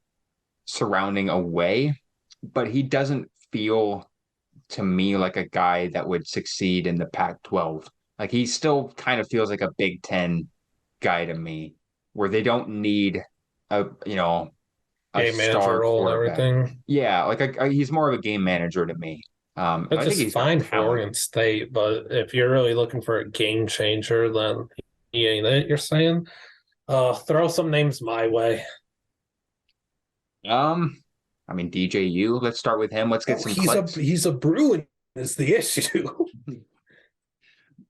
Speaker 2: surrounding away, but he doesn't feel to me like a guy that would succeed in the Pac-12. Like he still kind of feels like a Big Ten guy to me, where they don't need a
Speaker 1: Game manager
Speaker 2: star
Speaker 1: role and
Speaker 2: quarterback.
Speaker 1: everything.
Speaker 2: Yeah, like he's more of a game manager to me.
Speaker 1: Which
Speaker 2: I think
Speaker 1: is
Speaker 2: he's got
Speaker 1: fine for
Speaker 2: talent.
Speaker 1: Oregon State, but if you're really looking for a game changer, then he ain't it, you're saying? Throw some names my way.
Speaker 2: I mean DJU. Let's start with him. Let's get
Speaker 1: Oh,
Speaker 2: some clicks.
Speaker 1: he's a Bruin is the issue.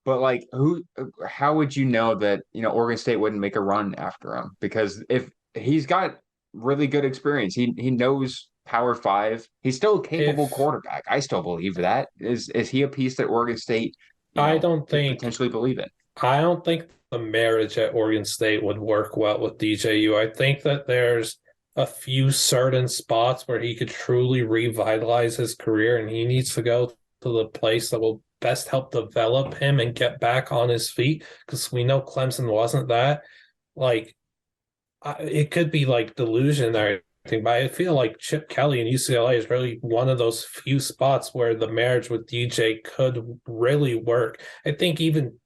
Speaker 2: But like, who? How would you know that Oregon State wouldn't make a run after him? Because if he's got really good experience, he knows Power Five. He's still a capable
Speaker 1: If
Speaker 2: quarterback. I still believe that. Is he a piece that Oregon State,
Speaker 1: I don't
Speaker 2: could
Speaker 1: think
Speaker 2: potentially believe in?
Speaker 1: I don't think the marriage at Oregon State would work well with DJU. I think that there's a few certain spots where he could truly revitalize his career, and he needs to go to the place that will best help develop him and get back on his feet. Because we know Clemson wasn't that. Like, it could be like delusion or anything, but I feel like Chip Kelly and UCLA is really one of those few spots where the marriage with DJ could really work. I think even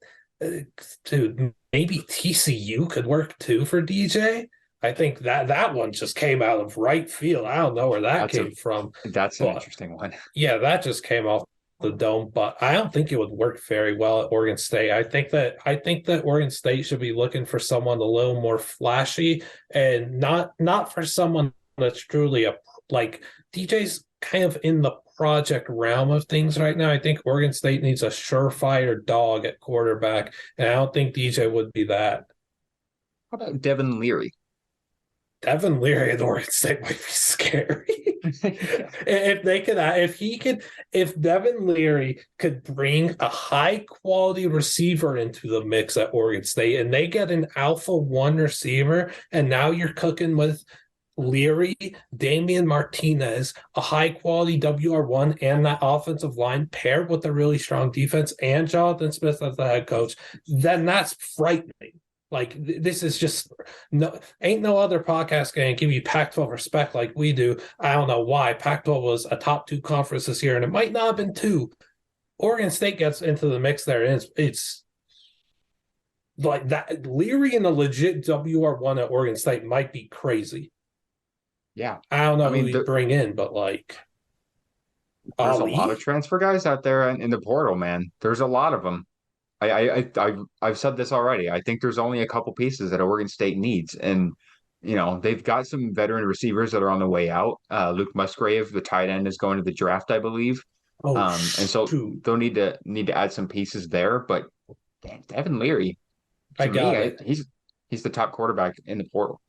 Speaker 1: dude, maybe TCU could work too for DJ. I think that one just came out of right field. I don't know where that
Speaker 2: That's a
Speaker 1: came from,
Speaker 2: that's an
Speaker 1: but
Speaker 2: interesting one.
Speaker 1: yeah, that just came off the dome. But I don't think it would work very well at Oregon State. I think that Oregon State should be looking for someone a little more flashy and not for someone that's truly a like DJ's kind of in the project realm of things right now. I think Oregon State needs a surefire dog at quarterback, and I don't think DJ would be that.
Speaker 2: How about Devin Leary?
Speaker 1: Devin Leary at Oregon State might be scary. If Devin Leary could bring a high quality receiver into the mix at Oregon State and they get an alpha one receiver, and now you're cooking with Leary, Damian Martinez, a high-quality WR1, and that offensive line paired with a really strong defense and Jonathan Smith as the head coach, then that's frightening. Like, this is just ain't no other podcast going to give you Pac-12 respect like we do. I don't know why. Pac-12 was a top 2 conference this year, and it might not have been 2. Oregon State gets into the mix there, and it's like that. Leary and a legit WR1 at Oregon State might be crazy.
Speaker 2: Yeah.
Speaker 1: I don't know who you bring in, but like
Speaker 2: there's a lot of transfer guys out there in the portal, man. There's a lot of them. I've said this already. I think there's only a couple pieces that Oregon State needs, and they've got some veteran receivers that are on the way out. Luke Musgrave, the tight end, is going to the draft, I believe. And so they'll need to add some pieces there. But Devin Leary, he's the top quarterback in the portal.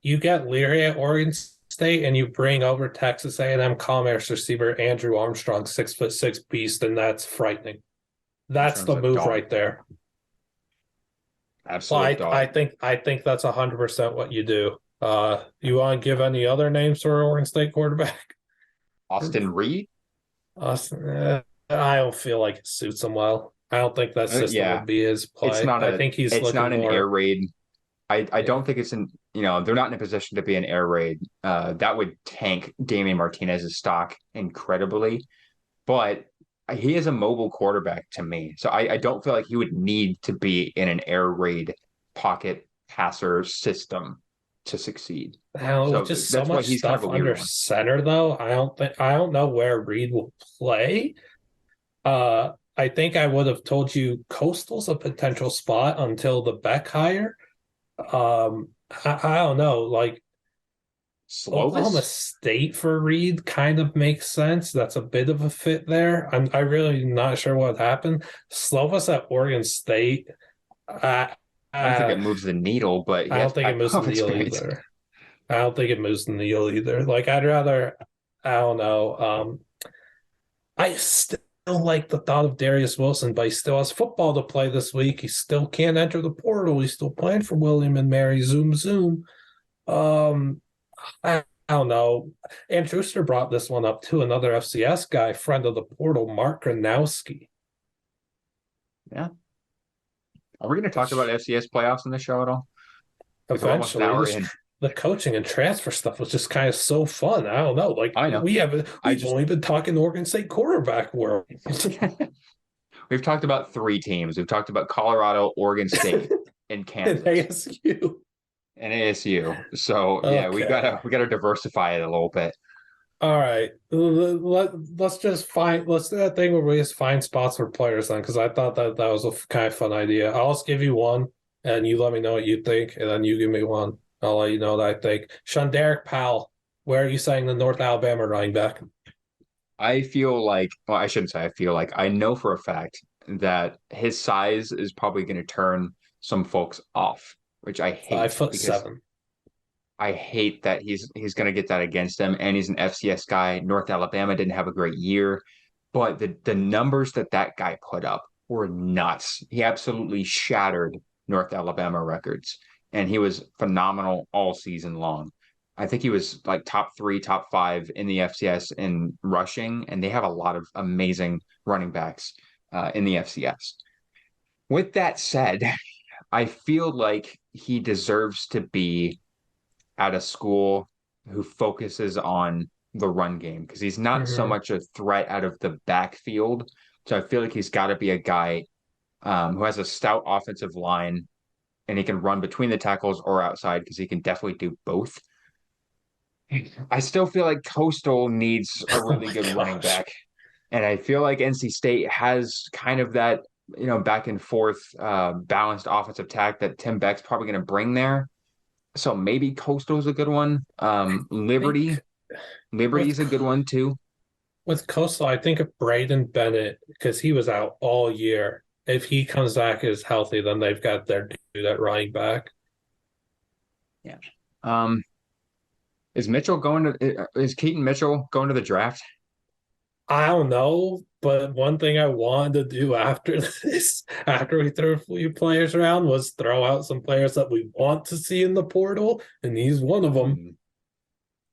Speaker 1: You get Leary at Oregon State, and you bring over Texas A&M Commerce receiver Andrew Armstrong, 6'6" beast, and that's frightening. That's the move right there.
Speaker 2: Absolutely.
Speaker 1: I think that's 100% what you do. You want to give any other names for Oregon State quarterback?
Speaker 2: Austin Reed?
Speaker 1: I don't feel like it suits him well. I don't think that system would be his play.
Speaker 2: It's not an air raid. I don't think it's they're not in a position to be an air raid. That would tank Damian Martinez's stock incredibly. But he is a mobile quarterback to me. So I don't feel like he would need to be in an air raid pocket passer system to succeed.
Speaker 1: Just so much stuff under center, though. I don't know where Reed will play. I think I would have told you Coastal's a potential spot until the Beck hire. I don't know. Like, Oklahoma State for Reed kind of makes sense. That's a bit of a fit there. I'm really not sure what happened. Slovis at Oregon State.
Speaker 2: I don't think it moves the needle, but
Speaker 1: I don't think it moves the needle either. I don't think it moves the needle either. Like, I'd rather, I don't know. I still like the thought of Darius Wilson, but he still has football to play this week. He still can't enter the portal. He's still playing for William and Mary. Zoom. I don't know. And Schuster brought this one up too. Another FCS guy, friend of the portal, Mark Gronowski.
Speaker 2: Yeah. Are we going to talk about FCS playoffs in the show at all?
Speaker 1: Eventually, the coaching and transfer stuff was just kind of so fun. I don't know. Like, I know. We've only been talking Oregon State quarterback world.
Speaker 2: We've talked about 3 teams. We've talked about Colorado, Oregon State, and Kansas.
Speaker 1: And ASU.
Speaker 2: And ASU. So yeah, we gotta diversify it a little bit.
Speaker 1: All right. Let's do that thing where we just find spots for players then, because I thought that was a kind of fun idea. I'll just give you one and you let me know what you think, and then you give me one. I'll let you know what I think. Shunderick Powell, where are you saying the North Alabama running back?
Speaker 2: I feel like, well, I shouldn't say I feel like, I know for a fact that his size is probably going to turn some folks off, which I hate.
Speaker 1: 5'7".
Speaker 2: I hate that he's going to get that against him, and he's an FCS guy. North Alabama didn't have a great year, but the numbers that guy put up were nuts. He absolutely shattered North Alabama records, and he was phenomenal all season long. I think he was like top 3, top 5 in the FCS in rushing, and they have a lot of amazing running backs in the FCS. With that said, I feel like he deserves to be at a school who focuses on the run game, because he's not so much a threat out of the backfield. So I feel like he's got to be a guy who has a stout offensive line, and he can run between the tackles or outside, because he can definitely do both. I still feel like Coastal needs a really good running back. And I feel like NC State has kind of that, back and forth balanced offensive attack that Tim Beck's probably going to bring there. So maybe Coastal's a good one. Liberty's a good one too.
Speaker 1: With Coastal, I think of Braden Bennett, because he was out all year. If he comes back as healthy, then they've got their dude at running back.
Speaker 2: Yeah. Is Keaton Mitchell going to the draft?
Speaker 1: I don't know, but one thing I wanted to do after this, after we threw a few players around, was throw out some players that we want to see in the portal, and he's one of them.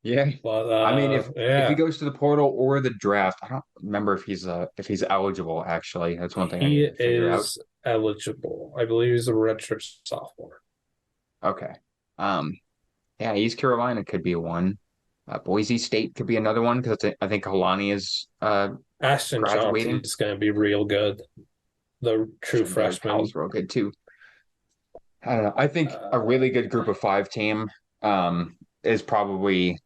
Speaker 2: Yeah.
Speaker 1: But
Speaker 2: I mean, if he
Speaker 1: yeah,
Speaker 2: goes to the portal or the draft, I don't remember if he's eligible, actually. That's one thing I
Speaker 1: he
Speaker 2: need to figure out.
Speaker 1: is eligible. I believe he's a redshirt sophomore.
Speaker 2: Okay. Um, yeah, East Carolina could be one. Boise State could be another one because I think Kalani is
Speaker 1: Ashton Chauncey
Speaker 2: graduating.
Speaker 1: is going to be real good. The true
Speaker 2: Sure, Derek
Speaker 1: freshman.
Speaker 2: Powell's real good too. I don't know. I think a
Speaker 1: Uh,
Speaker 2: really good group of five team is probably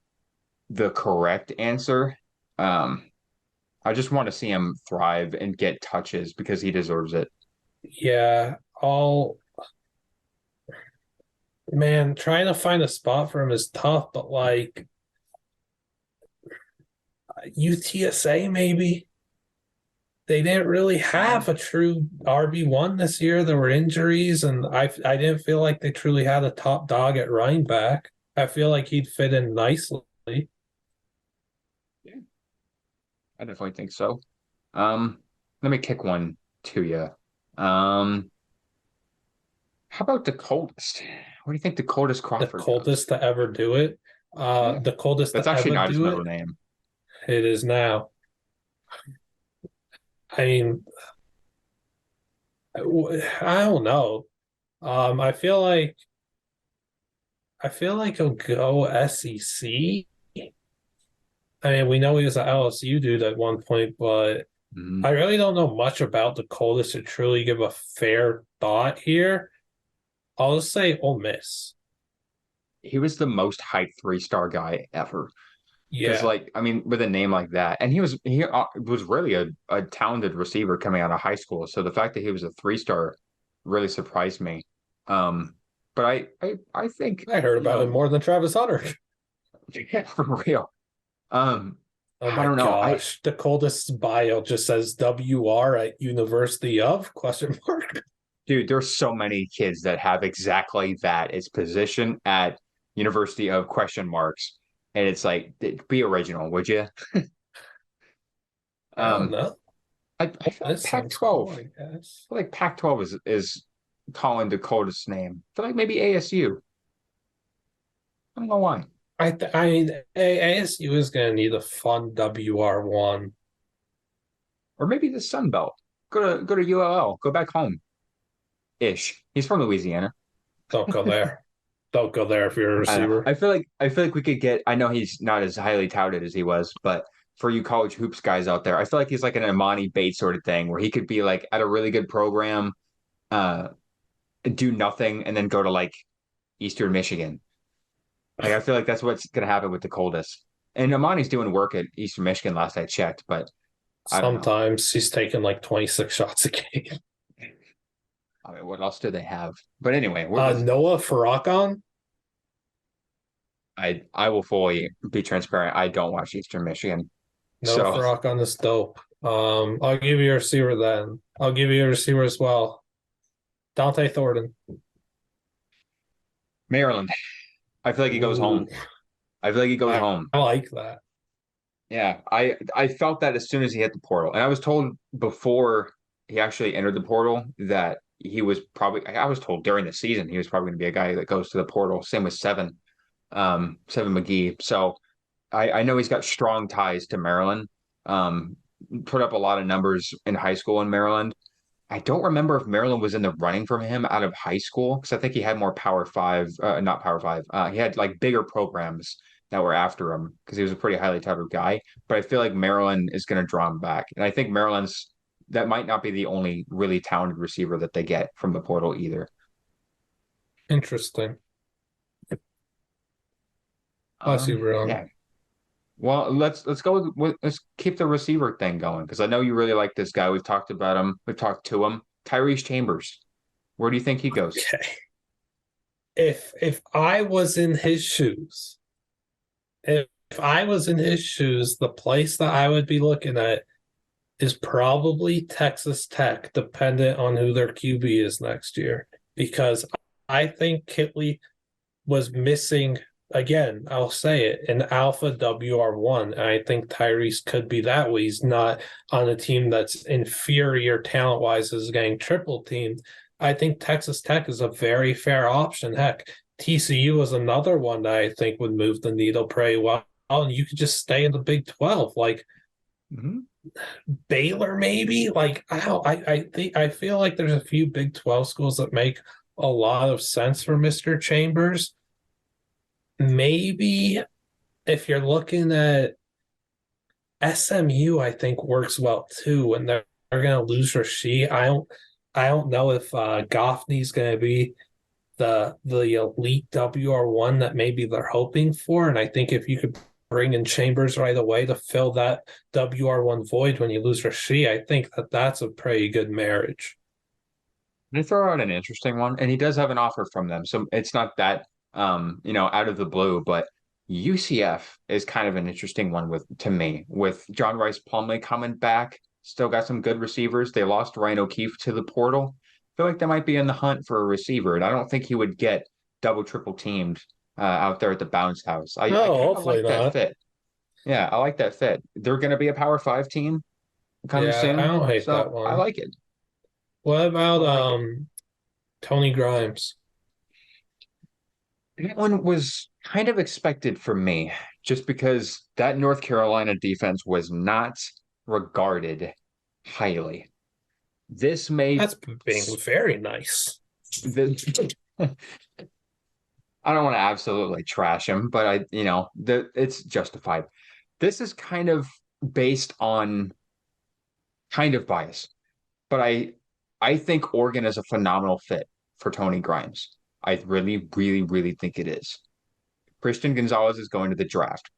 Speaker 2: the correct answer. Um, I just want to see him thrive and get touches because he deserves it.
Speaker 1: yeah, all man, trying to find a spot for him is tough, but like UTSA maybe. They didn't really have a true RB1 this year. There were injuries, and I didn't feel like they truly had a top dog at running back. I feel like he'd fit in nicely.
Speaker 2: Yeah, I definitely think so. Um, Let me kick one to you. Um, how about the coldest? What do you think the coldest
Speaker 1: The
Speaker 2: Crawford goes?
Speaker 1: coldest to ever do it.
Speaker 2: Yeah,
Speaker 1: The coldest
Speaker 2: that's
Speaker 1: to
Speaker 2: actually
Speaker 1: ever
Speaker 2: not his
Speaker 1: do
Speaker 2: middle
Speaker 1: it.
Speaker 2: name.
Speaker 1: It is now. I mean, I don't know. I feel like he'll go SEC. I mean, we know he was an LSU dude at one point, but
Speaker 2: Mhm.
Speaker 1: I really don't know much about the coldest to truly give a fair thought here. I'll just say Ole Miss.
Speaker 2: He was the most hyped three-star guy ever. Because,
Speaker 1: Yeah,
Speaker 2: like, I mean, with a name like that, and he was really a talented receiver coming out of high school. So the fact that he was a three-star really surprised me. Um, but I think,
Speaker 1: I heard about him more than Travis Hunter.
Speaker 2: yeah, for real. Um,
Speaker 1: Oh
Speaker 2: I
Speaker 1: my
Speaker 2: don't know.
Speaker 1: gosh, the coldest bio just says WR at University of question mark.
Speaker 2: Dude, there's so many kids that have exactly that. It's position at University of question marks, and it's like, be original, would you?
Speaker 1: I don't
Speaker 2: Um,
Speaker 1: know.
Speaker 2: I feel like
Speaker 1: This sounds cool,
Speaker 2: Pac-12.
Speaker 1: I guess.
Speaker 2: Feel like Pac-12 is calling Dakota's name. I feel like maybe ASU. I don't know why.
Speaker 1: I mean, ASU is going to need a fun WR1.
Speaker 2: Or maybe the Sun Belt. Go to ULL. Go back home. Ish. He's from Louisiana.
Speaker 1: Don't go there. Don't go there if you're a
Speaker 2: I don't know.
Speaker 1: receiver.
Speaker 2: I feel like we could get. I know he's not as highly touted as he was, but for you college hoops guys out there, I feel like he's like an Amani Bates sort of thing, where he could be like at a really good program, uh, do nothing, and then go to like Eastern Michigan. Like I feel like that's what's gonna happen with the coldest. And Amani's doing work at Eastern Michigan last I checked, but I don't know.
Speaker 1: Sometimes he's taking like 26 shots a game.
Speaker 2: I mean, what else do they have? But anyway, we're just
Speaker 1: Noah Farrakhan?
Speaker 2: I will fully be transparent. I don't watch Eastern Michigan.
Speaker 1: Noah
Speaker 2: So
Speaker 1: Farrakhan is dope. I'll give you a receiver then. I'll give you a receiver as well. Dante Thornton.
Speaker 2: Maryland. I feel like he goes
Speaker 1: Ooh,
Speaker 2: home. I feel like he goes
Speaker 1: I,
Speaker 2: home.
Speaker 1: I like that.
Speaker 2: Yeah, I felt that as soon as he hit the portal. And I was told before he actually entered the portal that he was probably I was told during the season he was probably going to be a guy that goes to the portal. Same with Seven McGee. So I know he's got strong ties to Maryland. Um, Put up a lot of numbers in high school in Maryland. I don't remember if Maryland was in the running for him out of high school because I think he had more Power Five, not Power Five. He had like bigger programs that were after him because he was a pretty highly touted guy. But I feel like Maryland is going to draw him back, and I think Maryland's that might not be the only really talented receiver that they get from the portal either.
Speaker 1: Interesting. I see wrong.
Speaker 2: Yeah. Well, let's go let's keep the receiver thing going because I know you really like this guy. We've talked about him. We've talked to him. Tyrese Chambers. Where do you think he goes?
Speaker 1: Okay. If I was in his shoes, if I was in his shoes, the place that I would be looking at is probably Texas Tech, dependent on who their QB is next year. Because I think Kitley was missing, again, I'll say it, an alpha WR1. And I think Tyrese could be that way. He's not on a team that's inferior talent wise, is getting triple teamed. I think Texas Tech is a very fair option. Heck, TCU was another one that I think would move the needle pretty well, and you could just stay in the Big 12. Like Baylor, maybe. Like I feel like there's a few Big 12 schools that make a lot of sense for Mr. Chambers. Maybe if you're looking at SMU, I think works well too, and they're going to lose Rasheed. I don't know if Goffney's going to be the elite WR1 that maybe they're hoping for, and I think if you could bring in Chambers right away to fill that WR1 void when you lose Rasheed, I think that's a pretty good marriage.
Speaker 2: They throw out an interesting one, and he does have an offer from them, so it's not that out of the blue, but UCF is kind of an interesting one to me, with John Rice Plumlee coming back, still got some good receivers. They lost Ryan O'Keefe to the portal. I feel like they might be in the hunt for a receiver, and I don't think he would get double, triple teamed out there at the bounce house. I
Speaker 1: No,
Speaker 2: kind of
Speaker 1: hopefully
Speaker 2: like that
Speaker 1: not.
Speaker 2: fit. Yeah, I like that fit. They're going to be a Power Five team coming
Speaker 1: Yeah, I
Speaker 2: soon,
Speaker 1: don't hate that
Speaker 2: so I
Speaker 1: one.
Speaker 2: like it.
Speaker 1: What
Speaker 2: I
Speaker 1: about
Speaker 2: like it.
Speaker 1: Tony Grimes?
Speaker 2: That one was kind of expected for me, just because that North Carolina defense was not regarded highly. This may,
Speaker 1: That's being very nice.
Speaker 2: this, I don't want to absolutely trash him, but it's justified. This is kind of based on kind of bias, but I think Oregon is a phenomenal fit for Tony Grimes. I really, really, really think it is. Christian Gonzalez is going to the draft.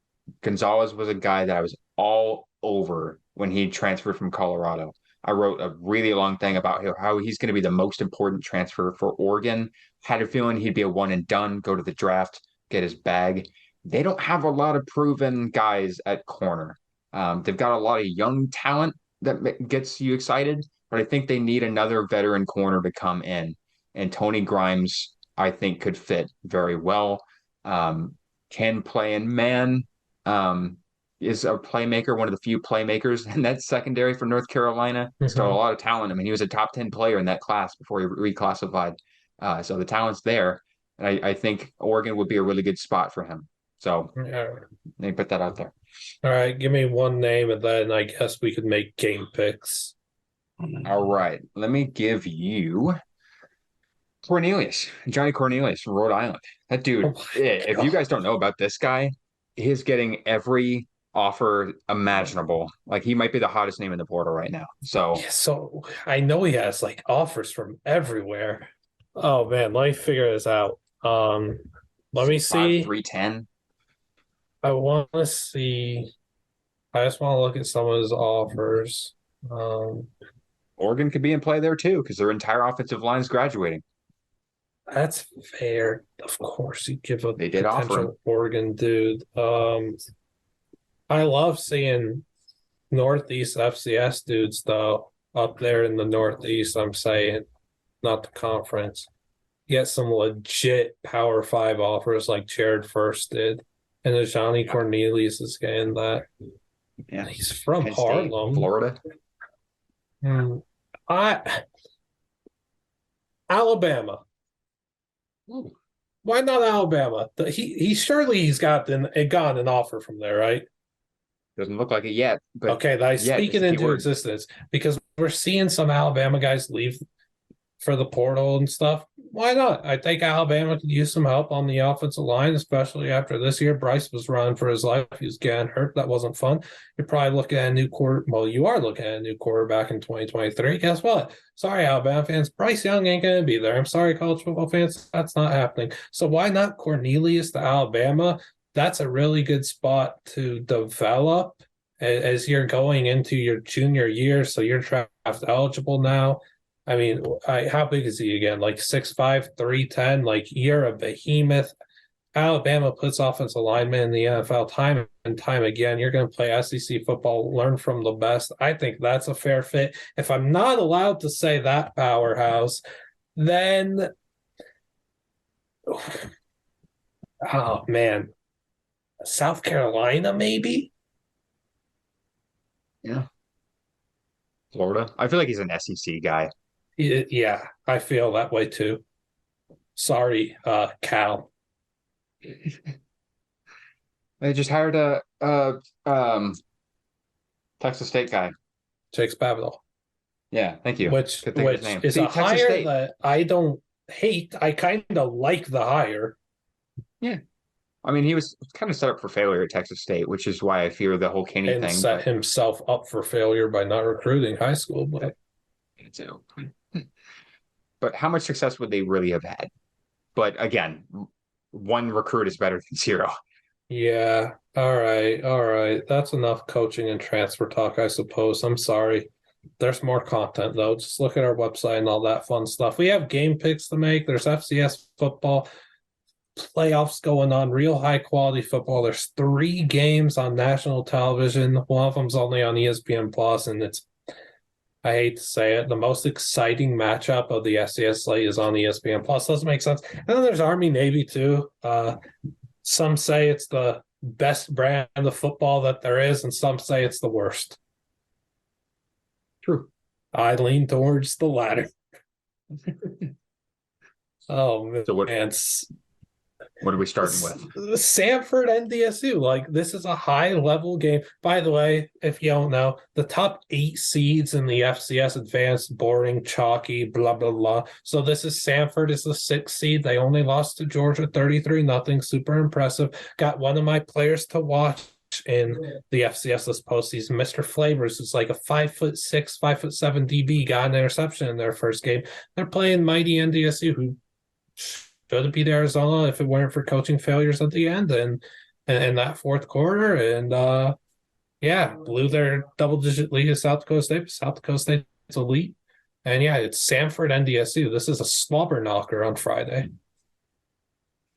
Speaker 2: Gonzalez was a guy that I was all over when he transferred from Colorado. I wrote a really long thing about how he's going to be the most important transfer for Oregon. Had a feeling he'd be a one and done, go to the draft, get his bag. They don't have a lot of proven guys at corner. They've got a lot of young talent that gets you excited, but I think they need another veteran corner to come in. And Tony Grimes, I think, could fit very well. Can play in man. Is a playmaker, one of the few playmakers in that secondary for North Carolina. Still a
Speaker 1: Mhm.
Speaker 2: lot of talent. I mean, he was a top 10 player in that class before he reclassified. So the talent's there. And I think Oregon would be a really good spot for him. So
Speaker 1: Yeah.
Speaker 2: they put that out there.
Speaker 1: All right, give me one name, and then I guess we could make game picks.
Speaker 2: All right. Let me give you Cornelius, Johnny Cornelius from Rhode Island. That
Speaker 1: Oh
Speaker 2: dude,
Speaker 1: my
Speaker 2: if you
Speaker 1: God.
Speaker 2: guys don't know about this guy, he's getting every offer imaginable. Like he might be the hottest name in the portal right now. So
Speaker 1: Yeah, so I know he has like offers from everywhere. Oh man, let me figure this out. Let me
Speaker 2: 6'5",
Speaker 1: see.
Speaker 2: 310.
Speaker 1: I want to see. I just want to look at some of his offers. Um,
Speaker 2: Oregon could be in play there too, because their entire offensive line is graduating.
Speaker 1: that's fair. Of course, you give a
Speaker 2: They did offer him.
Speaker 1: potential Oregon dude. I love seeing Northeast FCS dudes though up there in the Northeast. I'm saying, not the conference. Get some legit Power Five offers like Jared First did, and the Johnny
Speaker 2: Yeah.
Speaker 1: Cornelius is getting that.
Speaker 2: Yeah.
Speaker 1: He's from
Speaker 2: Penn State,
Speaker 1: Harlem.
Speaker 2: Florida.
Speaker 1: Hmm. I Alabama.
Speaker 2: Ooh.
Speaker 1: Why not Alabama? He's gotten an offer from there, right?
Speaker 2: Doesn't look like it yet, but
Speaker 1: Okay, that I
Speaker 2: yet
Speaker 1: speak
Speaker 2: is
Speaker 1: it
Speaker 2: the key
Speaker 1: into
Speaker 2: word.
Speaker 1: existence because we're seeing some Alabama guys leave for the portal and stuff. Why not? I think Alabama could use some help on the offensive line, especially after this year. Bryce was running for his life. He was getting hurt. That wasn't fun. You're probably looking at a new quarter. Well, you are looking at a new quarterback in 2023. Guess what? Sorry, Alabama fans. Bryce Young ain't going to be there. I'm sorry, college football fans. That's not happening. So why not Cornelius to Alabama? That's a really good spot to develop as you're going into your junior year. So you're draft eligible now. I mean, how big is he again? Like 6'5", 310. Like you're a behemoth. Alabama puts offensive linemen in the NFL time and time again. You're going to play SEC football, learn from the best. I think that's a fair fit. If I'm not allowed to say that powerhouse, then oh man, South Carolina maybe.
Speaker 2: Yeah. Florida. I feel like he's an SEC guy.
Speaker 1: Yeah, I feel that way too. Sorry, Cal.
Speaker 2: They just hired a Texas State guy.
Speaker 1: Jake's Babel,
Speaker 2: Yeah, thank you.
Speaker 1: which
Speaker 2: Could think of his
Speaker 1: which
Speaker 2: name.
Speaker 1: is
Speaker 2: See,
Speaker 1: a
Speaker 2: Texas
Speaker 1: hire
Speaker 2: State.
Speaker 1: that I don't hate. I kind of like the hire
Speaker 2: Yeah. I mean, he was kind of set up for failure at Texas State, which is why I fear the whole Kenny
Speaker 1: and
Speaker 2: thing.
Speaker 1: set
Speaker 2: But
Speaker 1: himself up for failure by not recruiting high school. But
Speaker 2: so, but how much success would they really have had? But again, one recruit is better than zero.
Speaker 1: yeah, all right. That's enough coaching and transfer talk, I suppose. I'm sorry. There's more content though. Just look at our website and all that fun stuff. We have game picks to make. There's FCS football playoffs going on, real high quality football. There's 3 games on national television. One of them's only on ESPN Plus, and it's, I hate to say it, the most exciting matchup of the FCS slate is on ESPN Plus. Doesn't make sense. And then there's Army Navy too. Some say it's the best brand of football that there is, and some say it's the worst.
Speaker 2: True.
Speaker 1: I lean towards the latter. Oh
Speaker 2: So
Speaker 1: man,
Speaker 2: what are we starting with?
Speaker 1: Samford NDSU. Like, this is a high level game. By the way, if you don't know, the top 8 seeds in the FCS advanced, boring, chalky, blah blah blah. So this is Samford is the 6th seed. They only lost to Georgia 33-0. Super impressive. Got one of my players to watch in the FCS this postseason, Mr. Flavors, is like a 5'6", 5'7" DB, got an interception in their first game. They're playing mighty NDSU, who should beat Arizona if it weren't for coaching failures at the end and that fourth quarter. And yeah, blew their double-digit lead to South Dakota State. South Dakota State's elite. And yeah, it's Samford NDSU. This is a slobber knocker on Friday.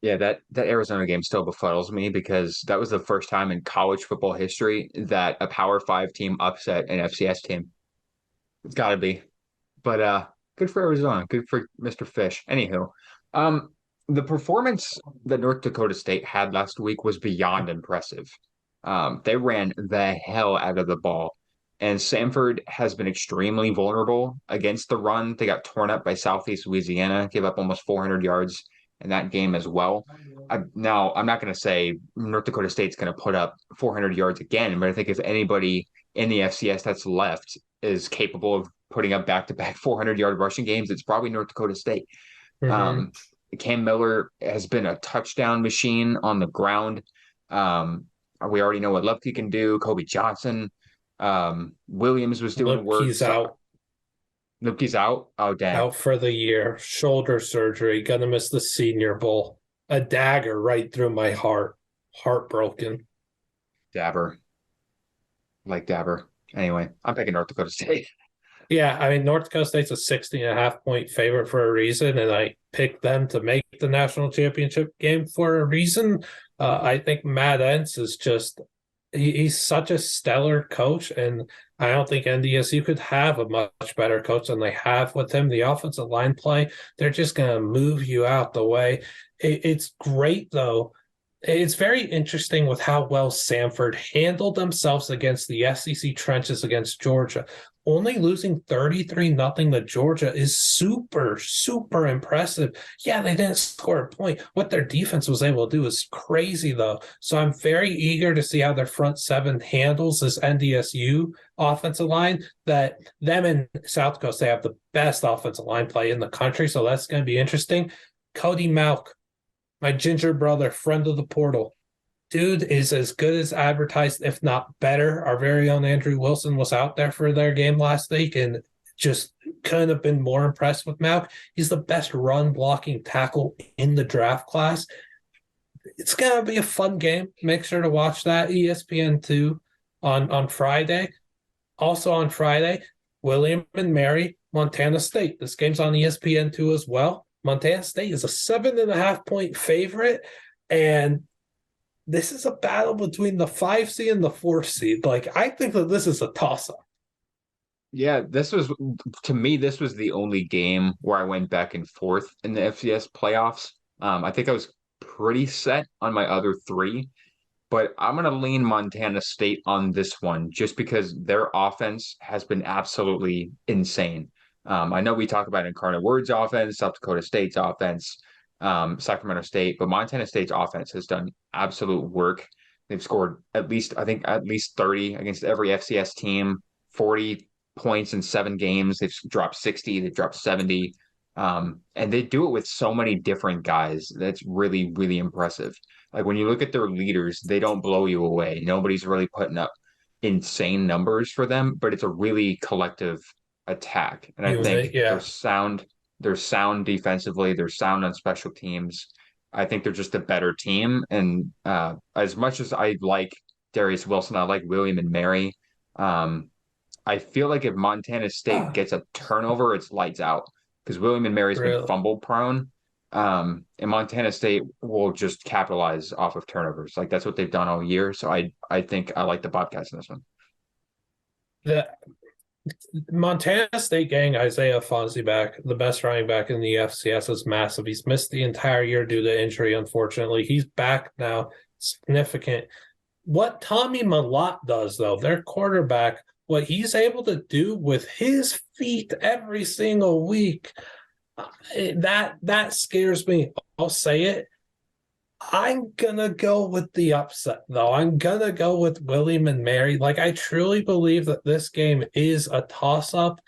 Speaker 2: Yeah, that Arizona game still befuddles me because that was the first time in college football history that a Power 5 team upset an FCS team. It's got to be. But good for Arizona. Good for Mr. Fish. Anywho, the performance that North Dakota State had last week was beyond impressive. They ran the hell out of the ball. And Samford has been extremely vulnerable against the run. They got torn up by Southeast Louisiana, gave up almost 400 yards in that game as well. Now, I'm not going to say North Dakota State's going to put up 400 yards again, but I think if anybody in the FCS that's left is capable of putting up back-to-back 400-yard rushing games, it's probably North Dakota State.
Speaker 1: Mm-hmm.
Speaker 2: Cam Miller has been a touchdown machine on the ground. We already know what Lupke can do. Kobe Johnson. Williams was doing work.
Speaker 1: Lipke's out.
Speaker 2: Lupke's out? Oh, dang.
Speaker 1: Out for the year. Shoulder surgery. Gonna miss the Senior Bowl. A dagger right through my heart. Heartbroken.
Speaker 2: Dabber. Like Dabber. Anyway, I'm picking North Dakota State.
Speaker 1: Yeah, I mean, North Dakota State's a 16.5-point favorite for a reason, and I picked them to make the national championship game for a reason. I think Matt Entz is just, he's such a stellar coach, and I don't think NDSU could have a much better coach than they have with him. The offensive line play, they're just going to move you out the way. It's great, though. It's very interesting with how well Samford handled themselves against the SEC trenches against Georgia. Only losing 33-0 to Georgia is super, super impressive. Yeah, they didn't score a point. What their defense was able to do is crazy, though. So I'm very eager to see how their front seven handles this NDSU offensive line. That them and South Coast, they have the best offensive line play in the country, so that's going to be interesting. Cody Malk, my ginger brother, friend of the portal. Dude is as good as advertised, if not better. Our very own Andrew Wilson was out there for their game last week and just couldn't have been more impressed with Malk. He's the best run blocking tackle in the draft class. It's going to be a fun game. Make sure to watch that. ESPN2 on Friday. Also on Friday, William and Mary, Montana State. This game's on ESPN2 as well. Montana State is a 7.5-point favorite, and this is a battle between the 5 seed and the 4 seed. Like, I think that this is a toss-up.
Speaker 2: Yeah, to me, this was the only game where I went back and forth in the FCS playoffs. I think I was pretty set on my other 3, but I'm going to lean Montana State on this one just because their offense has been absolutely insane. I know we talk about Incarnate Word's offense, South Dakota State's offense, Sacramento State, but Montana State's offense has done absolute work. They've scored at least 30 against every FCS team, 40 points in 7 games. They've dropped 60, they've dropped 70. And they do it with so many different guys. That's really, really impressive. Like when you look at their leaders, they don't blow you away. Nobody's really putting up insane numbers for them, but it's a really collective attack. And I
Speaker 1: Unit,
Speaker 2: think
Speaker 1: yeah.
Speaker 2: they're sound defensively, they're sound on special teams. I think they're just a better team. And as much as I like Darius Wilson, I like William and Mary. Um, I feel like if Montana State gets a turnover, it's lights out because William and Mary's been
Speaker 1: Really.
Speaker 2: fumble prone. And Montana State will just capitalize off of turnovers. Like that's what they've done all year. So I think I like the Bobcats in this one.
Speaker 1: The Montana State gang, Isaiah Fonzie back, the best running back in the FCS, is massive. He's missed the entire year due to injury, unfortunately. He's back now, significant. What Tommy Malott does, though, their quarterback, what he's able to do with his feet every single week, that scares me. I'll say it. I'm gonna go with the upset, though. I'm gonna go with William and Mary. Like, I truly believe that this game is a toss-up,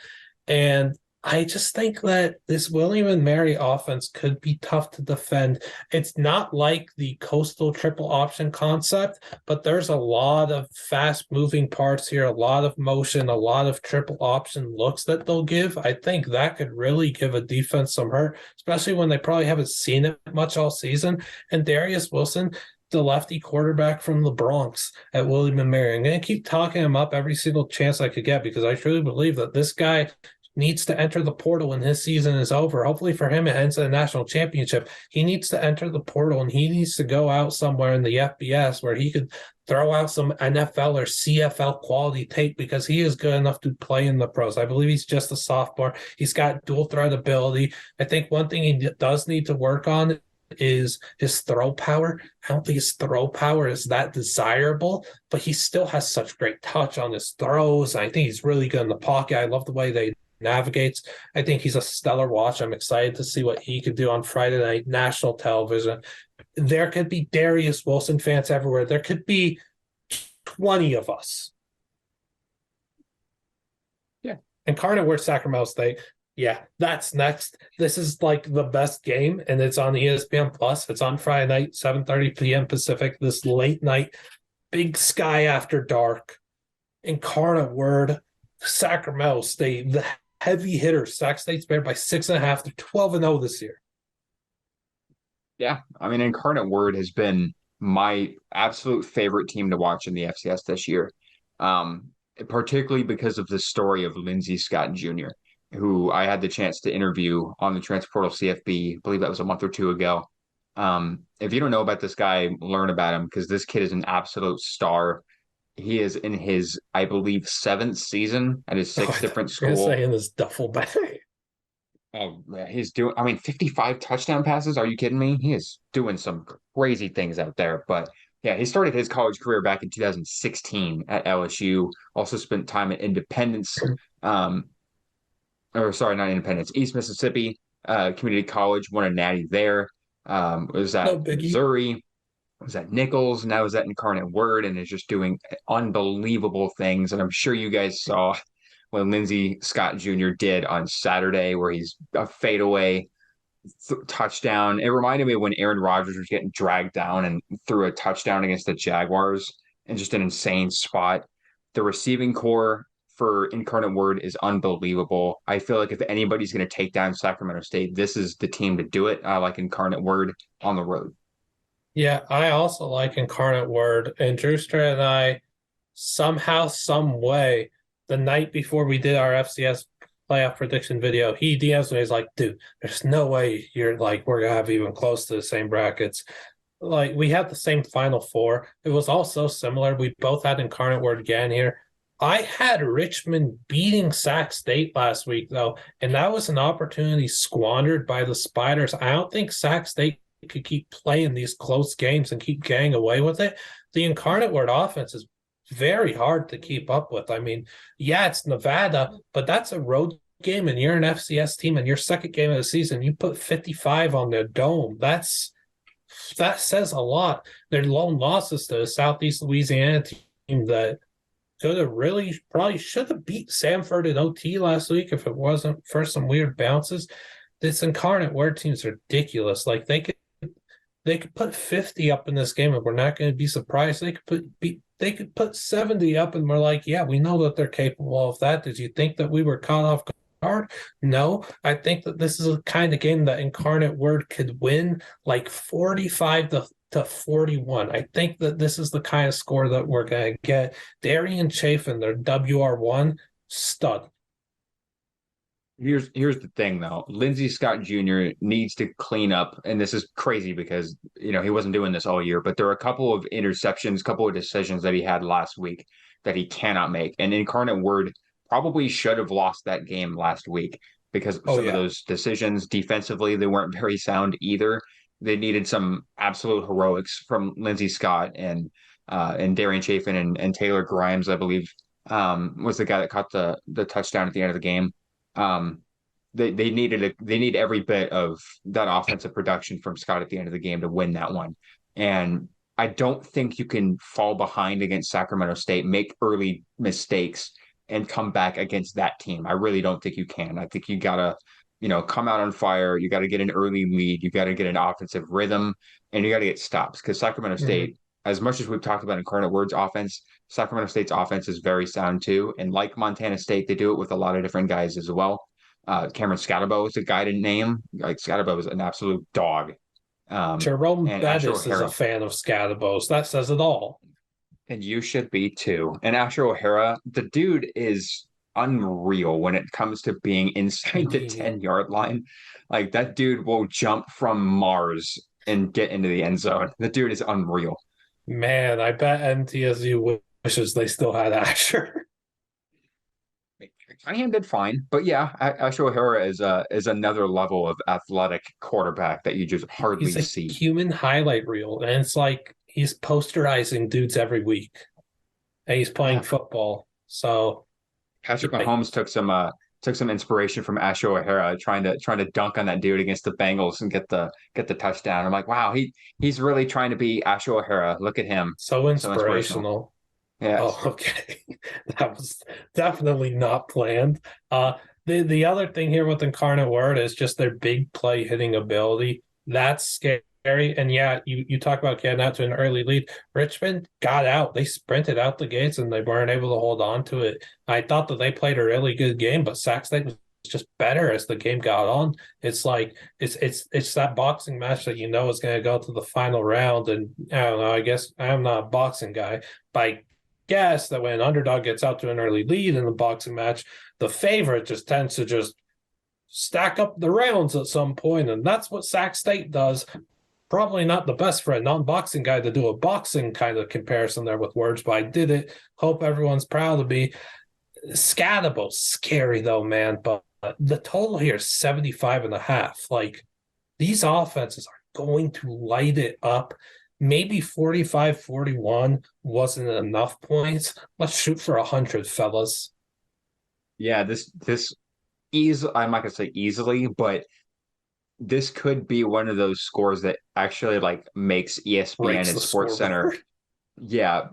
Speaker 1: and I just think that this William and Mary offense could be tough to defend. It's not like the coastal triple option concept, but there's a lot of fast-moving parts here, a lot of motion, a lot of triple option looks that they'll give. I think that could really give a defense some hurt, especially when they probably haven't seen it much all season. And Darius Wilson, the lefty quarterback from the Bronx at William and Mary. I'm going to keep talking him up every single chance I could get because I truly believe that this guy needs to enter the portal when his season is over. Hopefully for him, it ends in a national championship. He needs to enter the portal and he needs to go out somewhere in the FBS where he could throw out some NFL or CFL quality tape because he is good enough to play in the pros. I believe he's just a sophomore. He's got dual threat ability. I think one thing he does need to work on is his throw power. I don't think his throw power is that desirable, but he still has such great touch on his throws. I think he's really good in the pocket. I love the way they navigates. I think he's a stellar watch. I'm excited to see what he could do on Friday night national television. There could be Darius Wilson fans everywhere. There could be 20 of us.
Speaker 2: Yeah.
Speaker 1: Incarnate Word Sacramento State. Yeah, that's next. This is like the best game, and it's on ESPN Plus. It's on Friday night, 7:30 p.m. Pacific, this late night, Big Sky After Dark. Incarnate Word, Sacramento State, the heavy hitters. Sac State's better by 6.5. They're 12-0 this year.
Speaker 2: Yeah, I mean, Incarnate Word has been my absolute favorite team to watch in the FCS this year, particularly because of the story of Lindsey Scott Jr., who I had the chance to interview on the Transfer Portal CFB. I believe that was a month or two ago. If you don't know about this guy, learn about him because this kid is an absolute star. He is in his, I believe, 7th season at his 6 different schools.
Speaker 1: Say in his duffel bag.
Speaker 2: Oh, he's doing, I mean, 55 touchdown passes. Are you kidding me? He is doing some crazy things out there. But yeah, he started his college career back in 2016 at LSU. Also spent time at Independence, or sorry, not Independence, East Mississippi Community College. Won a natty there. Was at Missouri. Was at Nichols. Now is at Incarnate Word, and is just doing unbelievable things. And I'm sure you guys saw what Lindsey Scott Jr. did on Saturday, where he's a fadeaway touchdown. It reminded me of when Aaron Rodgers was getting dragged down and threw a touchdown against the Jaguars, and just an insane spot. The receiving core for Incarnate Word is unbelievable. I feel like if anybody's going to take down Sacramento State, this is the team to do it. I like Incarnate Word on the road.
Speaker 1: Yeah, I also like Incarnate Word. And Drewster and I, somehow, some way, the night before we did our FCS playoff prediction video, he DMs me. He's like, dude, there's no way you're like, we're going to have even close to the same brackets. Like, we had the same Final Four. It was all so similar. We both had Incarnate Word again here. I had Richmond beating Sac State last week, though, and that was an opportunity squandered by the Spiders. I don't think Sac State could keep playing these close games and keep getting away with it. The Incarnate Word offense is very hard to keep up with. I mean, yeah, it's Nevada, but that's a road game and you're an FCS team and your second game of the season, you put 55 on the dome. That says a lot. Their lone losses to a Southeast Louisiana team that could have probably should have beat Samford in OT last week if it wasn't for some weird bounces. This Incarnate Word team's ridiculous. Like they could put 50 up in this game and we're not going to be surprised. They could put 70 up and we're like, yeah, we know that they're capable of that. Did you think that we were caught off guard? No. I think that this is a kind of game that Incarnate Word could win like 45 to 41. I think that this is the kind of score that we're going to get. Darian Chafin, their WR1, stud.
Speaker 2: Here's the thing though. Lindsey Scott Jr. needs to clean up, and this is crazy because he wasn't doing this all year, but there are a couple of interceptions, couple of decisions that he had last week that he cannot make. And Incarnate Word probably should have lost that game last week because of some of those decisions defensively, they weren't very sound either. They needed some absolute heroics from Lindsey Scott and Darian Chafin and Taylor Grimes, I believe, was the guy that caught the touchdown at the end of the game. They need every bit of that offensive production from Scott at the end of the game to win that one. And I don't think you can fall behind against Sacramento State, make early mistakes, and come back against that team. I really don't think you can. I think you gotta, come out on fire. You got to get an early lead. You got to get an offensive rhythm, and you got to get stops because Sacramento State, as much as we've talked about Incarnate Word's offense, Sacramento State's offense is very sound too. And like Montana State, they do it with a lot of different guys as well. Cameron Scatterbo is a guy to name. Like Scatterbo is an absolute dog.
Speaker 1: Jerome Bettis is a fan of Scatterbo's. That says it all.
Speaker 2: And you should be too. And Asher O'Hara, the dude is unreal when it comes to being inside the 10-yard line. Like that dude will jump from Mars and get into the end zone. The dude is unreal.
Speaker 1: Man, I bet MTSU wishes they still had Asher.
Speaker 2: Cunningham did fine, but yeah, Asher O'Hara is another level of athletic quarterback that you just hardly see.
Speaker 1: Human highlight reel, and it's like he's posterizing dudes every week, and he's playing football. So
Speaker 2: Patrick Mahomes took some inspiration from Asher O'Hara, trying to dunk on that dude against the Bengals and get the touchdown. I'm like, wow, he's really trying to be Asher O'Hara. Look at him,
Speaker 1: so inspirational.
Speaker 2: Yeah.
Speaker 1: Oh, okay. That was definitely not planned. The other thing here with Incarnate Word is just their big play hitting ability. That's scary. And yeah, you talk about getting out to an early lead. Richmond got out. They sprinted out the gates and they weren't able to hold on to it. I thought that they played a really good game, but Sac State was just better as the game got on. It's like it's that boxing match that is going to go to the final round. And I don't know, I guess I'm not a boxing guy, but I guess that when an underdog gets out to an early lead in the boxing match, the favorite just tends to just stack up the rounds at some point, and that's what Sac State does. Probably not the best for a non-boxing guy to do a boxing kind of comparison there with words, but I did it. Hope everyone's proud of me. Scatterbo's scary though, man, but the total here is 75.5. Like, these offenses are going to light it up. Maybe 45-41 wasn't enough points. Let's shoot for 100, fellas.
Speaker 2: Yeah, this I'm not gonna say easily, but this could be one of those scores that actually makes ESPN and Sports Center. Yeah,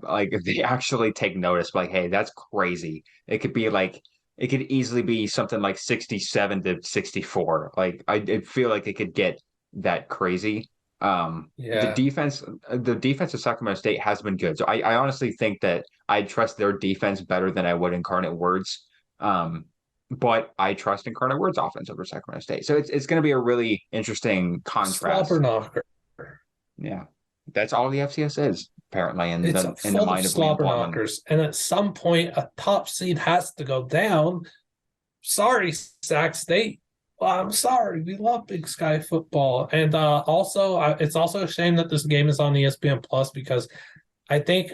Speaker 2: they actually take notice. Like, hey, that's crazy. It could easily be something like 67-64. I feel like it could get that crazy. The defense of Sacramento State has been good. So I honestly think that I trust their defense better than I would Incarnate Word's. But I trust Incarnate Word's offense over Sacramento State. So it's going to be a really interesting contrast.
Speaker 1: Slobber knocker.
Speaker 2: Yeah, that's all the FCS is apparently in
Speaker 1: It's
Speaker 2: the mind of
Speaker 1: slobber knockers. And at some point, a top seed has to go down. Sorry, Sac State. Well, I'm sorry. We love Big Sky football. And also, it's also a shame that this game is on ESPN Plus because I think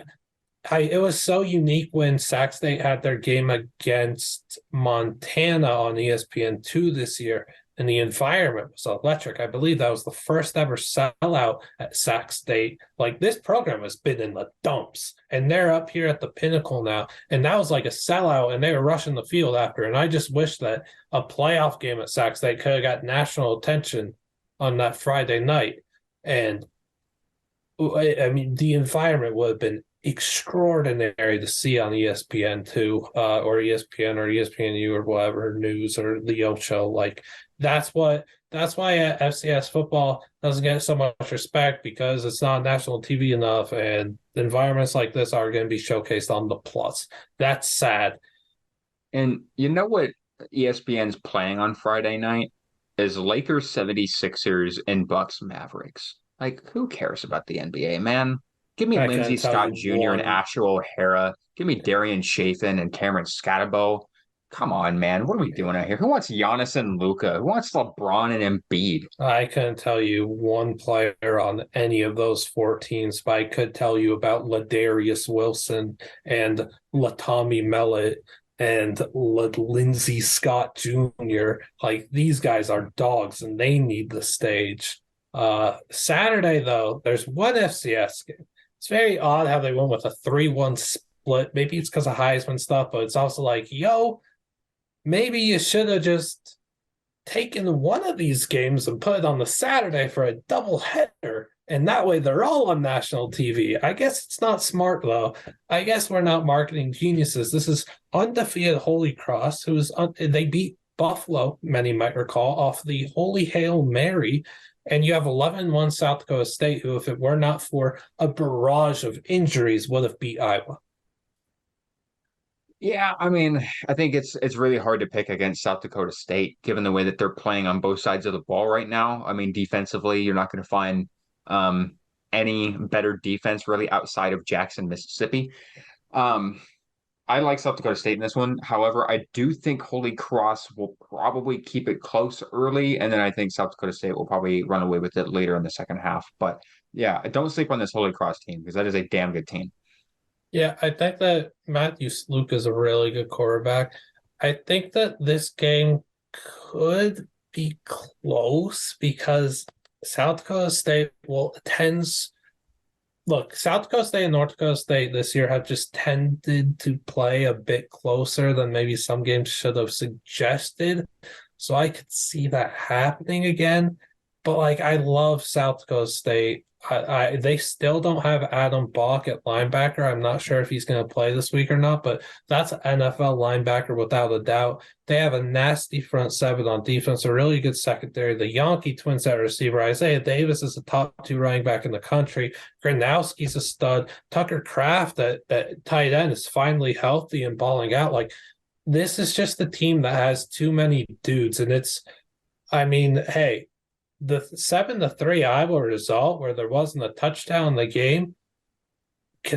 Speaker 1: it was so unique when Sac State had their game against Montana on ESPN2 this year. and the environment was electric. I believe that was the first ever sellout at Sac State. Like, this program has been in the dumps, and they're up here at the pinnacle now. And that was like a sellout, and they were rushing the field after. And I just wish that a playoff game at Sac State could have got national attention on that Friday night. And I mean, the environment would have been extraordinary to see on ESPN2, or ESPN or ESPNU or whatever, news or the Ocho. Like, that's why FCS football doesn't get so much respect, because it's not national TV enough, and environments like this are going to be showcased on the Plus. That's sad.
Speaker 2: And you know what ESPN's playing on Friday night is Lakers 76ers and Bucks Mavericks. Like, who cares about the NBA, man? Give me
Speaker 1: I
Speaker 2: Lindsey
Speaker 1: couldn't tell
Speaker 2: Scott
Speaker 1: you
Speaker 2: Jr. and
Speaker 1: one.
Speaker 2: Asher O'Hara. Give me Darian Chafin and Cameron Scatterbo. Come on, man. What are we doing out here? Who wants Giannis and Luca? Who wants LeBron and Embiid?
Speaker 1: I couldn't tell you one player on any of those four teams, but I could tell you about Ladarius Wilson and Latami Mellett and Lindsey Scott Jr. Like, these guys are dogs, and they need the stage. Saturday, though, there's one FCS game. It's very odd how they went with a 3-1 split. Maybe it's because of Heisman stuff, but it's also like, yo, maybe you should have just taken one of these games and put it on the Saturday for a double header, and that way they're all on national TV. I guess it's not smart, though. I guess we're not marketing geniuses. This is undefeated Holy Cross, they beat Buffalo, many might recall, off the Holy Hail Mary. And you have 11-1 South Dakota State, who, if it were not for a barrage of injuries, would have beat Iowa.
Speaker 2: Yeah, I mean, I think it's really hard to pick against South Dakota State, given the way that they're playing on both sides of the ball right now. I mean, defensively, you're not going to find any better defense really outside of Jackson, Mississippi. I like South Dakota State in this one. However, I do think Holy Cross will probably keep it close early, and then I think South Dakota State will probably run away with it later in the second half. But yeah, don't sleep on this Holy Cross team, because that is a damn good team.
Speaker 1: Yeah, I think that Matthew Sluke is a really good quarterback. I think that this game could be close, because South Dakota State South Dakota State and North Dakota State this year have just tended to play a bit closer than maybe some games should have suggested. So I could see that happening again. But, like, I love South Dakota State. They still don't have Adam Bach at linebacker. I'm not sure if he's going to play this week or not, but that's an NFL linebacker without a doubt. They have a nasty front seven on defense, a really good secondary. The Yankee twins at receiver. Isaiah Davis is the top 2 running back in the country. Gronowski's a stud. Tucker Kraft at tight end is finally healthy and balling out. Like, this is just a team that has too many dudes, and hey, the 7-3 Iowa result, where there wasn't a touchdown in the game,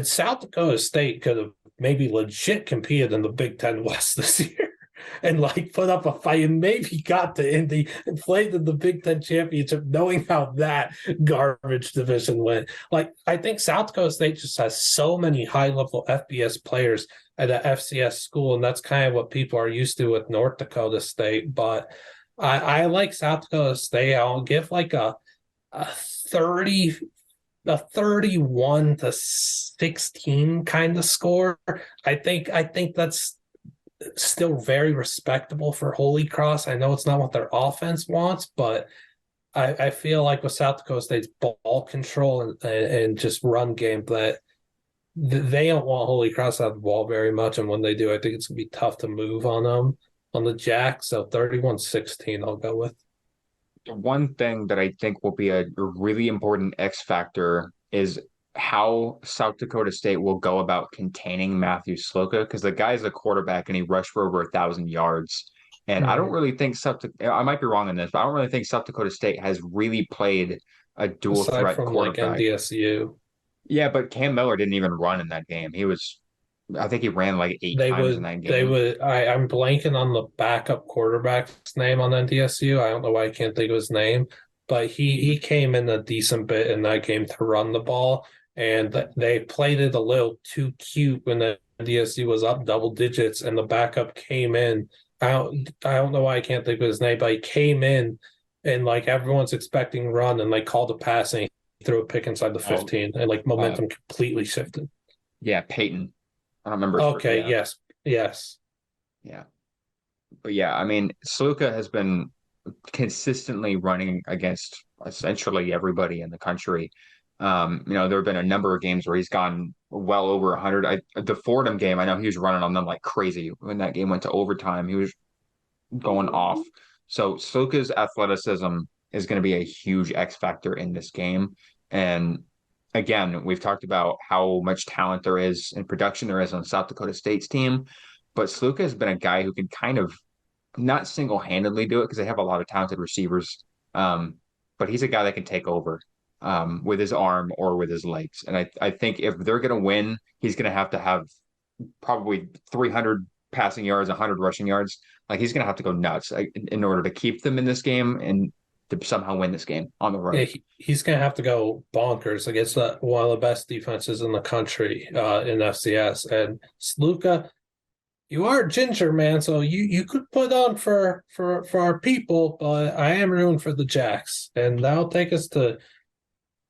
Speaker 1: South Dakota State could have maybe legit competed in the Big Ten West this year and, like, put up a fight and maybe got to Indy and played in the Big Ten championship, knowing how that garbage division went. Like, I think South Dakota State just has so many high-level FBS players at an FCS school, and that's kind of what people are used to with North Dakota State. But I like South Dakota State. I'll give like a 31-16 kind of score. I think that's still very respectable for Holy Cross. I know it's not what their offense wants, but I feel like with South Dakota State's ball control and just run game, that they don't want Holy Cross to have the ball very much, and when they do, I think it's going to be tough to move on them. On the Jack, so 31-16 I'll go with.
Speaker 2: One thing that I think will be a really important X factor is how South Dakota State will go about containing Matthew Sloka, because the guy's a quarterback and he rushed for over 1,000 yards. And I don't really think I might be wrong on this, but I don't really think South Dakota State has really played a dual
Speaker 1: Aside
Speaker 2: threat
Speaker 1: from
Speaker 2: quarterback.
Speaker 1: Like NDSU.
Speaker 2: Yeah, but Cam Miller didn't even run in that game. I think he ran like 8 times in that game.
Speaker 1: I'm blanking on the backup quarterback's name on NDSU. I don't know why I can't think of his name, but he came in a decent bit in that game to run the ball, and they played it a little too cute when the NDSU was up double digits, and the backup came in I don't know why I can't think of his name, but he came in and like everyone's expecting run and like called a pass and he threw a pick inside the
Speaker 2: Oh,
Speaker 1: 15 and like
Speaker 2: uh,
Speaker 1: momentum completely shifted.
Speaker 2: yeah, Peyton. I don't remember his first.
Speaker 1: Okay,
Speaker 2: Yeah,
Speaker 1: yes, yes.
Speaker 2: yeah, but yeah, I mean, Sluka has been consistently running against essentially everybody in the country. There have been a number of games where he's gone well over 100. The Fordham game, I know he was running on them like crazy. When that game went to overtime, he was going off. So Sluka's athleticism is going to be a huge X factor in this game. And again, we've talked about how much talent there is and production there is on South Dakota State's team, but Sluka has been a guy who can kind of not single-handedly do it because they have a lot of talented receivers. Um, but he's a guy that can take over with his arm or with his legs. And I think if they're going to win, he's going to have probably 300 passing yards, 100 rushing yards. Like he's going to have to go nuts in order to keep them in this game and to somehow win this game on the
Speaker 1: Yeah,
Speaker 2: road.
Speaker 1: he's gonna have to go bonkers against one of the best defenses in the country in FCS. And Sluka, you are ginger, man, so you could put on for our people, but I am rooting for the Jacks, and that'll take us to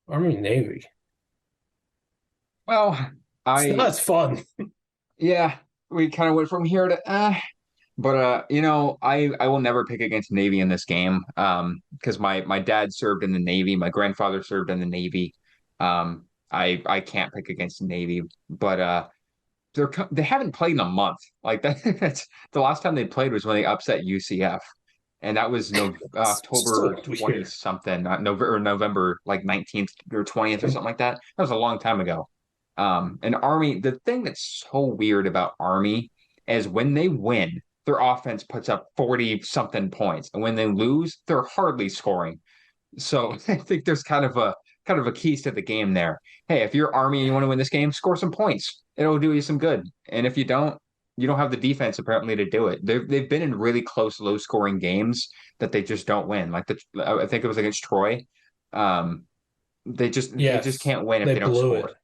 Speaker 1: Army Navy.
Speaker 2: Well,
Speaker 1: It's not
Speaker 2: I
Speaker 1: as fun.
Speaker 2: yeah, we kind of went from here to but I will never pick against Navy in this game. Because my dad served in the Navy, my grandfather served in the Navy. I can't pick against the Navy, but they haven't played in a month. Like that's the last time they played was when they upset UCF, and that was no
Speaker 1: It's
Speaker 2: October
Speaker 1: so
Speaker 2: 20
Speaker 1: weird.
Speaker 2: something, not November or November like 19th or 20th or something like that. That was a long time ago. And Army, the thing that's so weird about Army is when they win, their offense puts up 40 something points, and when they lose, they're hardly scoring. So I think there's kind of a keys to the game there. Hey, if you're Army and you want to win this game, score some points. It'll do you some good. And if you don't have the defense apparently to do it. They've been in really close, low scoring games that they just don't win. Like I think it was against Troy. Um, they just
Speaker 1: Yes,
Speaker 2: can't win if
Speaker 1: they
Speaker 2: they don't
Speaker 1: blew it.
Speaker 2: score.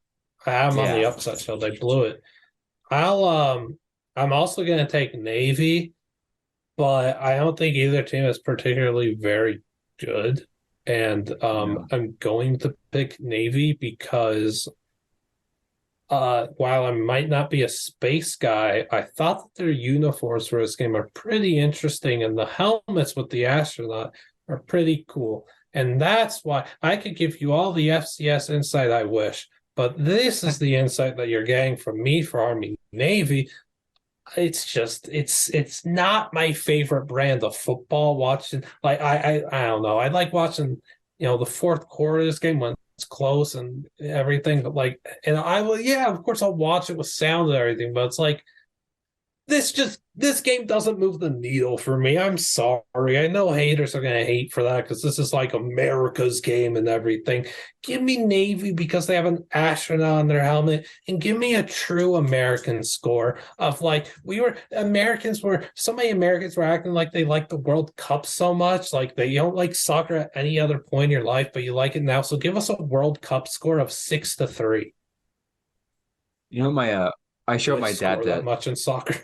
Speaker 1: I'm on the
Speaker 2: Yeah.
Speaker 1: upset, so they blew it. I'll I'm also gonna take Navy, but I don't think either team is particularly very good. And
Speaker 2: No.
Speaker 1: I'm going to pick Navy because while I might not be a space guy, I thought that their uniforms for this game are pretty interesting, and the helmets with the astronaut are pretty cool. And that's why I could give you all the FCS insight I wish, but this is the insight that you're getting from me for Army Navy. It's just it's not my favorite brand of football watching. Like I don't know. I like watching, the fourth quarter of this game when it's close and everything, but like, and I will, yeah, of course I'll watch it with sound and everything, but it's like this game doesn't move the needle for me. I'm sorry. I know haters are gonna hate for that because this is like America's game and everything. Give me Navy because they have an astronaut on their helmet, and give me a true American score of like so many Americans were acting like they like the World Cup so much, like they don't like soccer at any other point in your life, but you like it now. So give us a World Cup score of 6-3.
Speaker 2: You know, I
Speaker 1: Do
Speaker 2: showed
Speaker 1: they
Speaker 2: my dad
Speaker 1: score that
Speaker 2: that
Speaker 1: much in soccer?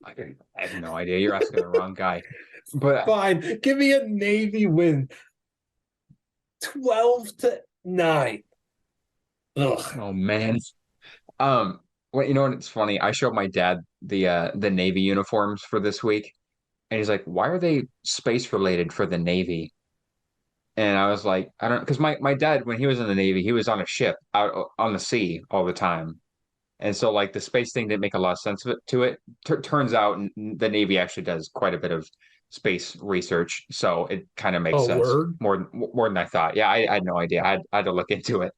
Speaker 2: I have no idea. You're asking the wrong guy. But
Speaker 1: Fine. Give me a Navy win. 12-9. Ugh.
Speaker 2: oh man. Um, well, you know what? It's funny. I showed my dad the Navy uniforms for this week, and he's like, "Why are they space related for the Navy?" And I was like, "I don't," because my dad, when he was in the Navy, he was on a ship out on the sea all the time, and so like the space thing didn't make a lot of sense to it. Turns out the Navy actually does quite a bit of space research, so it kind of makes
Speaker 1: Oh,
Speaker 2: sense
Speaker 1: word.
Speaker 2: more than I thought. Yeah, I had no idea. I had to look into it,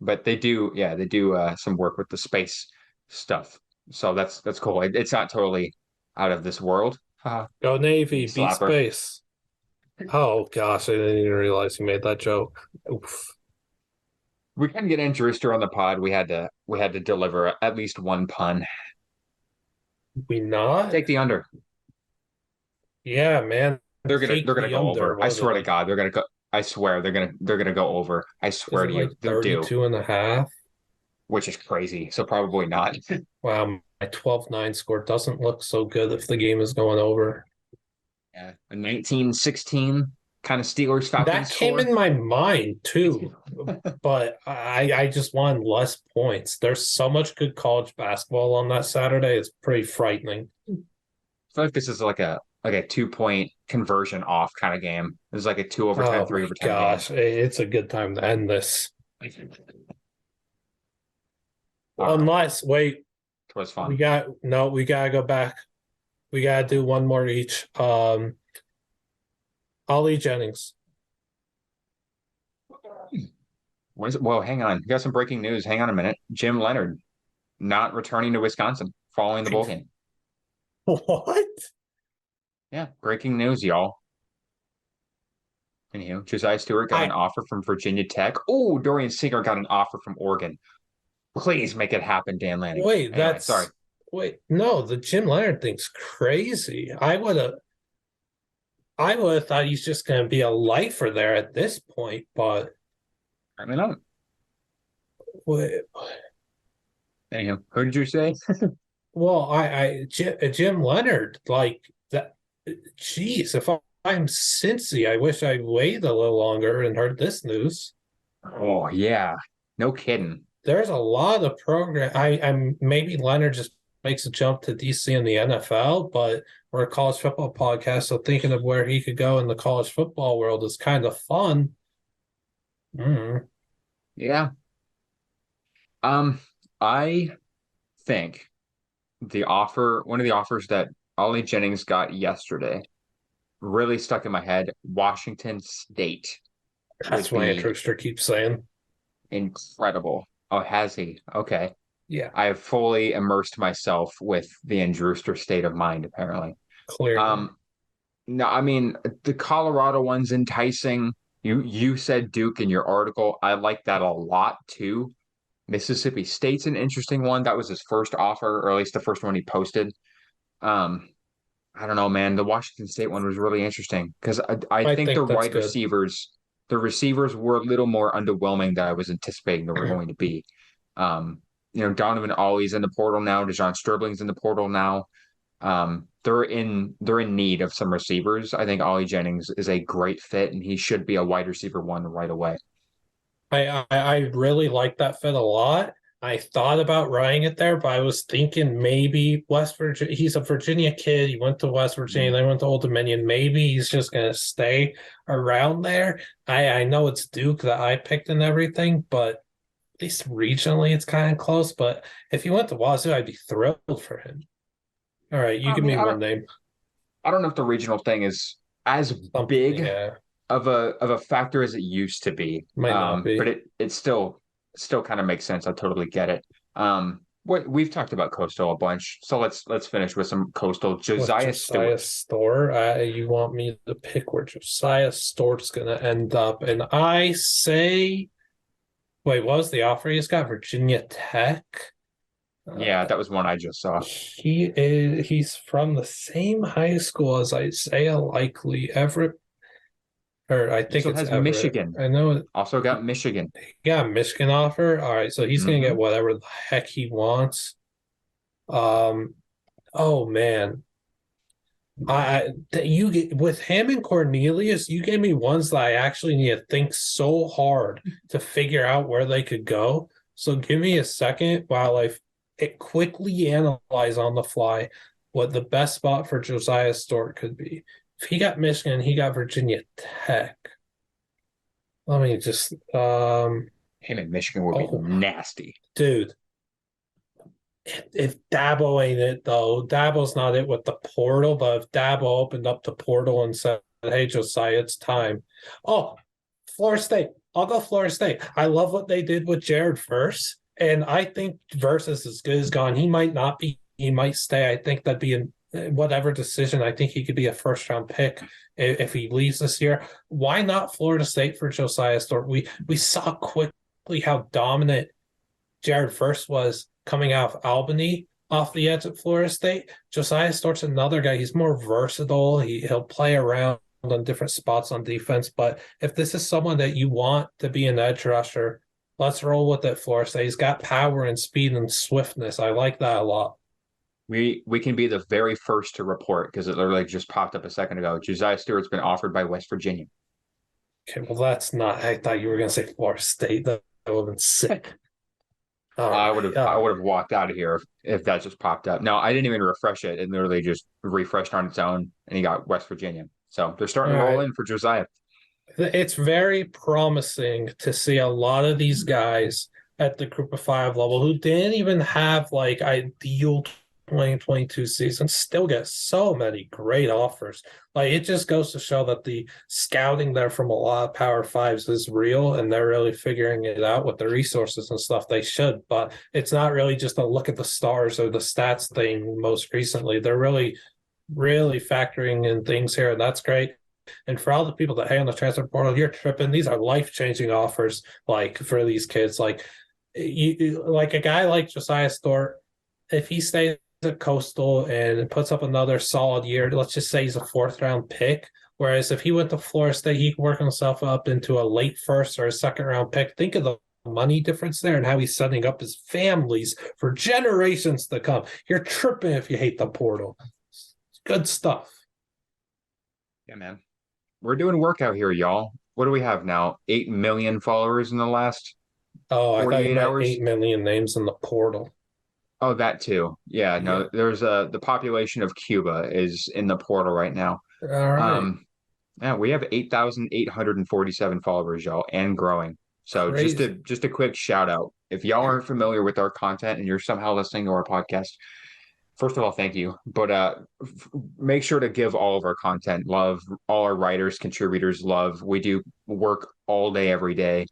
Speaker 2: but they do. Yeah, they do some work with the space stuff. So that's cool. It's not totally out of this world. Haha,
Speaker 1: Go
Speaker 2: you
Speaker 1: Navy. Beat
Speaker 2: slapper.
Speaker 1: space. Oh, gosh. I didn't even realize you made that joke. Oof.
Speaker 2: We couldn't get Andrewster on the pod. We had to deliver at least one pun.
Speaker 1: We not?
Speaker 2: Take the under.
Speaker 1: Yeah, man.
Speaker 2: They're
Speaker 1: Take
Speaker 2: gonna
Speaker 1: the
Speaker 2: go
Speaker 1: under.
Speaker 2: over. I
Speaker 1: What is it
Speaker 2: swear to
Speaker 1: like?
Speaker 2: God, they're gonna go. I swear they're gonna go over. I
Speaker 1: Is
Speaker 2: swear
Speaker 1: it
Speaker 2: to
Speaker 1: like
Speaker 2: you, they're due,
Speaker 1: 32 and a half?
Speaker 2: which is crazy. So probably not.
Speaker 1: Wow. 12-9 score doesn't look so good if the game is going over.
Speaker 2: Yeah, a 19-16 kind of Steelers
Speaker 1: That
Speaker 2: Falcons
Speaker 1: came
Speaker 2: score.
Speaker 1: in my mind too, but I just wanted less points. There's so much good college basketball on that Saturday. It's pretty frightening.
Speaker 2: I feel like this is like a 2-point conversion off kind of game. This is like a 2 overtime,
Speaker 1: Oh
Speaker 2: 3
Speaker 1: my
Speaker 2: overtime game.
Speaker 1: gosh, it's a good time to end this.
Speaker 2: All right.
Speaker 1: Unless, wait,
Speaker 2: It was
Speaker 1: we
Speaker 2: fun.
Speaker 1: gotta go back. We gotta do one more each. Ollie Jennings.
Speaker 2: What is it? Whoa, hang on. We got some breaking news. Hang on a minute. Jim Leonard not returning to Wisconsin following the bowl game.
Speaker 1: What?
Speaker 2: Yeah, breaking news, y'all. Anywho, Josiah Stewart got an offer from Virginia Tech. Oh, Dorian Singer got an offer from Oregon. Please make it happen, Dan Lanning.
Speaker 1: Wait,
Speaker 2: Anyway, sorry.
Speaker 1: No, the Jim Leonard thing's crazy. I would have thought he's just going to be a lifer there at this point, but
Speaker 2: I mean, not.
Speaker 1: wait,
Speaker 2: Anywho, who did you say?
Speaker 1: well, Jim Leonard, like that. Jeez, if I'm Cincy, I wish I waited a little longer and heard this news.
Speaker 2: Oh yeah, no kidding.
Speaker 1: There's a lot of program. I'm maybe Leonard just makes a jump to DC in the NFL, but we're a college football podcast, so thinking of where he could go in the college football world is kind of fun.
Speaker 2: Yeah. I think one of the offers that Ollie Jennings got yesterday really stuck in my head. Washington State
Speaker 1: That's
Speaker 2: would
Speaker 1: what
Speaker 2: be
Speaker 1: Trooster keeps saying.
Speaker 2: incredible. Oh, has he? Okay.
Speaker 1: Yeah,
Speaker 2: I have fully immersed myself with the Andrewster state of mind, apparently.
Speaker 1: clearly.
Speaker 2: No, I mean the Colorado one's enticing. You said Duke in your article. I like that a lot too. Mississippi State's an interesting one. That was his first offer, or at least the first one he posted. Um, I don't know, man. The Washington State one was really interesting because I
Speaker 1: I
Speaker 2: think
Speaker 1: think that's good.
Speaker 2: the receivers were a little more underwhelming than I was anticipating they were going to be. Donovan Ollie's in the portal now. Dejon Stribling's in the portal now. They're in need of some receivers. I think Ollie Jennings is a great fit, and he should be a wide receiver one right away.
Speaker 1: I really like that fit a lot. I thought about writing it there, but I was thinking maybe West Virginia. He's a Virginia kid. He went to West Virginia, then went to Old Dominion. Maybe he's just going to stay around there. I know it's Duke that I picked and everything, but at least regionally it's kind of close. But if he went to Wazoo, I'd be thrilled for him. All right, you give me one name.
Speaker 2: I don't know if the regional thing is as big of a factor as it used to be.
Speaker 1: Might not be.
Speaker 2: But it still kind of makes sense. I totally get it. We've talked about Coastal a bunch, so let's finish with some Coastal. Josiah
Speaker 1: Store. You want me to pick where Josiah Store's going to end up, and I say, wait, what was the offer? He's got Virginia Tech.
Speaker 2: Yeah, that was one I just saw.
Speaker 1: He's from the same high school as Isaiah Likely, Everett. Or I think it's Everett.
Speaker 2: Michigan.
Speaker 1: I know.
Speaker 2: Also got Michigan.
Speaker 1: Yeah, Michigan offer. All right, so he's gonna get whatever the heck he wants. Oh man, you get with him and Cornelius, you gave me ones that I actually need to think so hard to figure out where they could go. So give me a second while it quickly analyze on the fly what the best spot for Josiah Stewart could be. If he got Michigan, he got Virginia Tech. Let me just
Speaker 2: him in Michigan would be nasty.
Speaker 1: Dude. If Dabo ain't it though, Dabo's not it with the portal, but if Dabo opened up the portal and said, hey Josiah, it's time. Oh, Florida State. I'll go Florida State. I love what they did with Jared Verse. And I think Verse is as good as gone. He might not be, he might stay. I think that'd be in whatever decision. I think he could be a first round pick if he leaves this year. Why not Florida State for Josiah Stewart? We saw quickly how dominant Jared Verse was coming out of Albany off the edge at Florida State. Josiah Stewart's another guy. He's more versatile. He'll play around on different spots on defense. But if this is someone that you want to be an edge rusher, let's roll with it, Florida State. He's got power and speed and swiftness. I like that a lot.
Speaker 2: We can be the very first to report because it literally just popped up a second ago. Josiah Stewart's been offered by West Virginia.
Speaker 1: Okay, well, that's not. I thought you were going to say Florida State. That would have been sick. All
Speaker 2: I would
Speaker 1: right.
Speaker 2: have I would have walked out of here if that just popped up. No, I didn't even refresh it. It literally just refreshed on its own, and he got West Virginia. So they're starting
Speaker 1: All
Speaker 2: to roll
Speaker 1: right.
Speaker 2: in for Josiah.
Speaker 1: It's very promising to see a lot of these guys at the group of five level who didn't even have like ideal 2022 seasons still get so many great offers. Like it just goes to show that the scouting there from a lot of Power Fives is real and they're really figuring it out with the resources and stuff they should. But it's not really just a look at the stars or the stats thing most recently. They're really factoring in things here, and that's great. And for all the people that hang on the transfer portal, you're tripping. These are life-changing offers, like for these kids. Like like a guy like Josiah Stewart, if he stays at Coastal and puts up another solid year, let's just say he's a fourth-round pick. Whereas if he went to Florida State, he could work himself up into a late first or a second-round pick. Think of the money difference there and how he's setting up his families for generations to come. You're tripping if you hate the portal. It's good stuff.
Speaker 2: Yeah, man. We're doing work out here, y'all. What do we have now? 8 million followers in the last
Speaker 1: Oh, I thought you
Speaker 2: 48
Speaker 1: meant
Speaker 2: hours?
Speaker 1: 8 million names in the portal.
Speaker 2: Oh, that too. Yeah,
Speaker 1: Yeah.
Speaker 2: no, there's the population of Cuba is in the portal right now.
Speaker 1: All right.
Speaker 2: Yeah, we have 8,847 followers, y'all, and growing. So
Speaker 1: Crazy.
Speaker 2: just a quick shout out. If y'all aren't familiar with our content and you're somehow listening to our podcast, first of all, thank you. But make sure to give all of our content love, all our writers, contributors love. We do work all day, every day.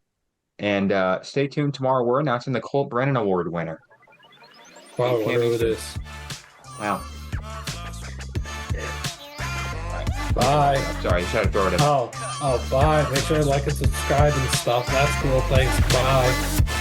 Speaker 2: And stay tuned tomorrow. We're announcing the Colt Brennan Award winner.
Speaker 1: Wow,
Speaker 2: 8 p.m.
Speaker 1: whatever it
Speaker 2: Eastern.
Speaker 1: is.
Speaker 2: Wow.
Speaker 1: Bye.
Speaker 2: Sorry, just had to throw it in.
Speaker 1: Oh, bye. Make sure to like and subscribe and stuff. That's cool. Thanks. Bye.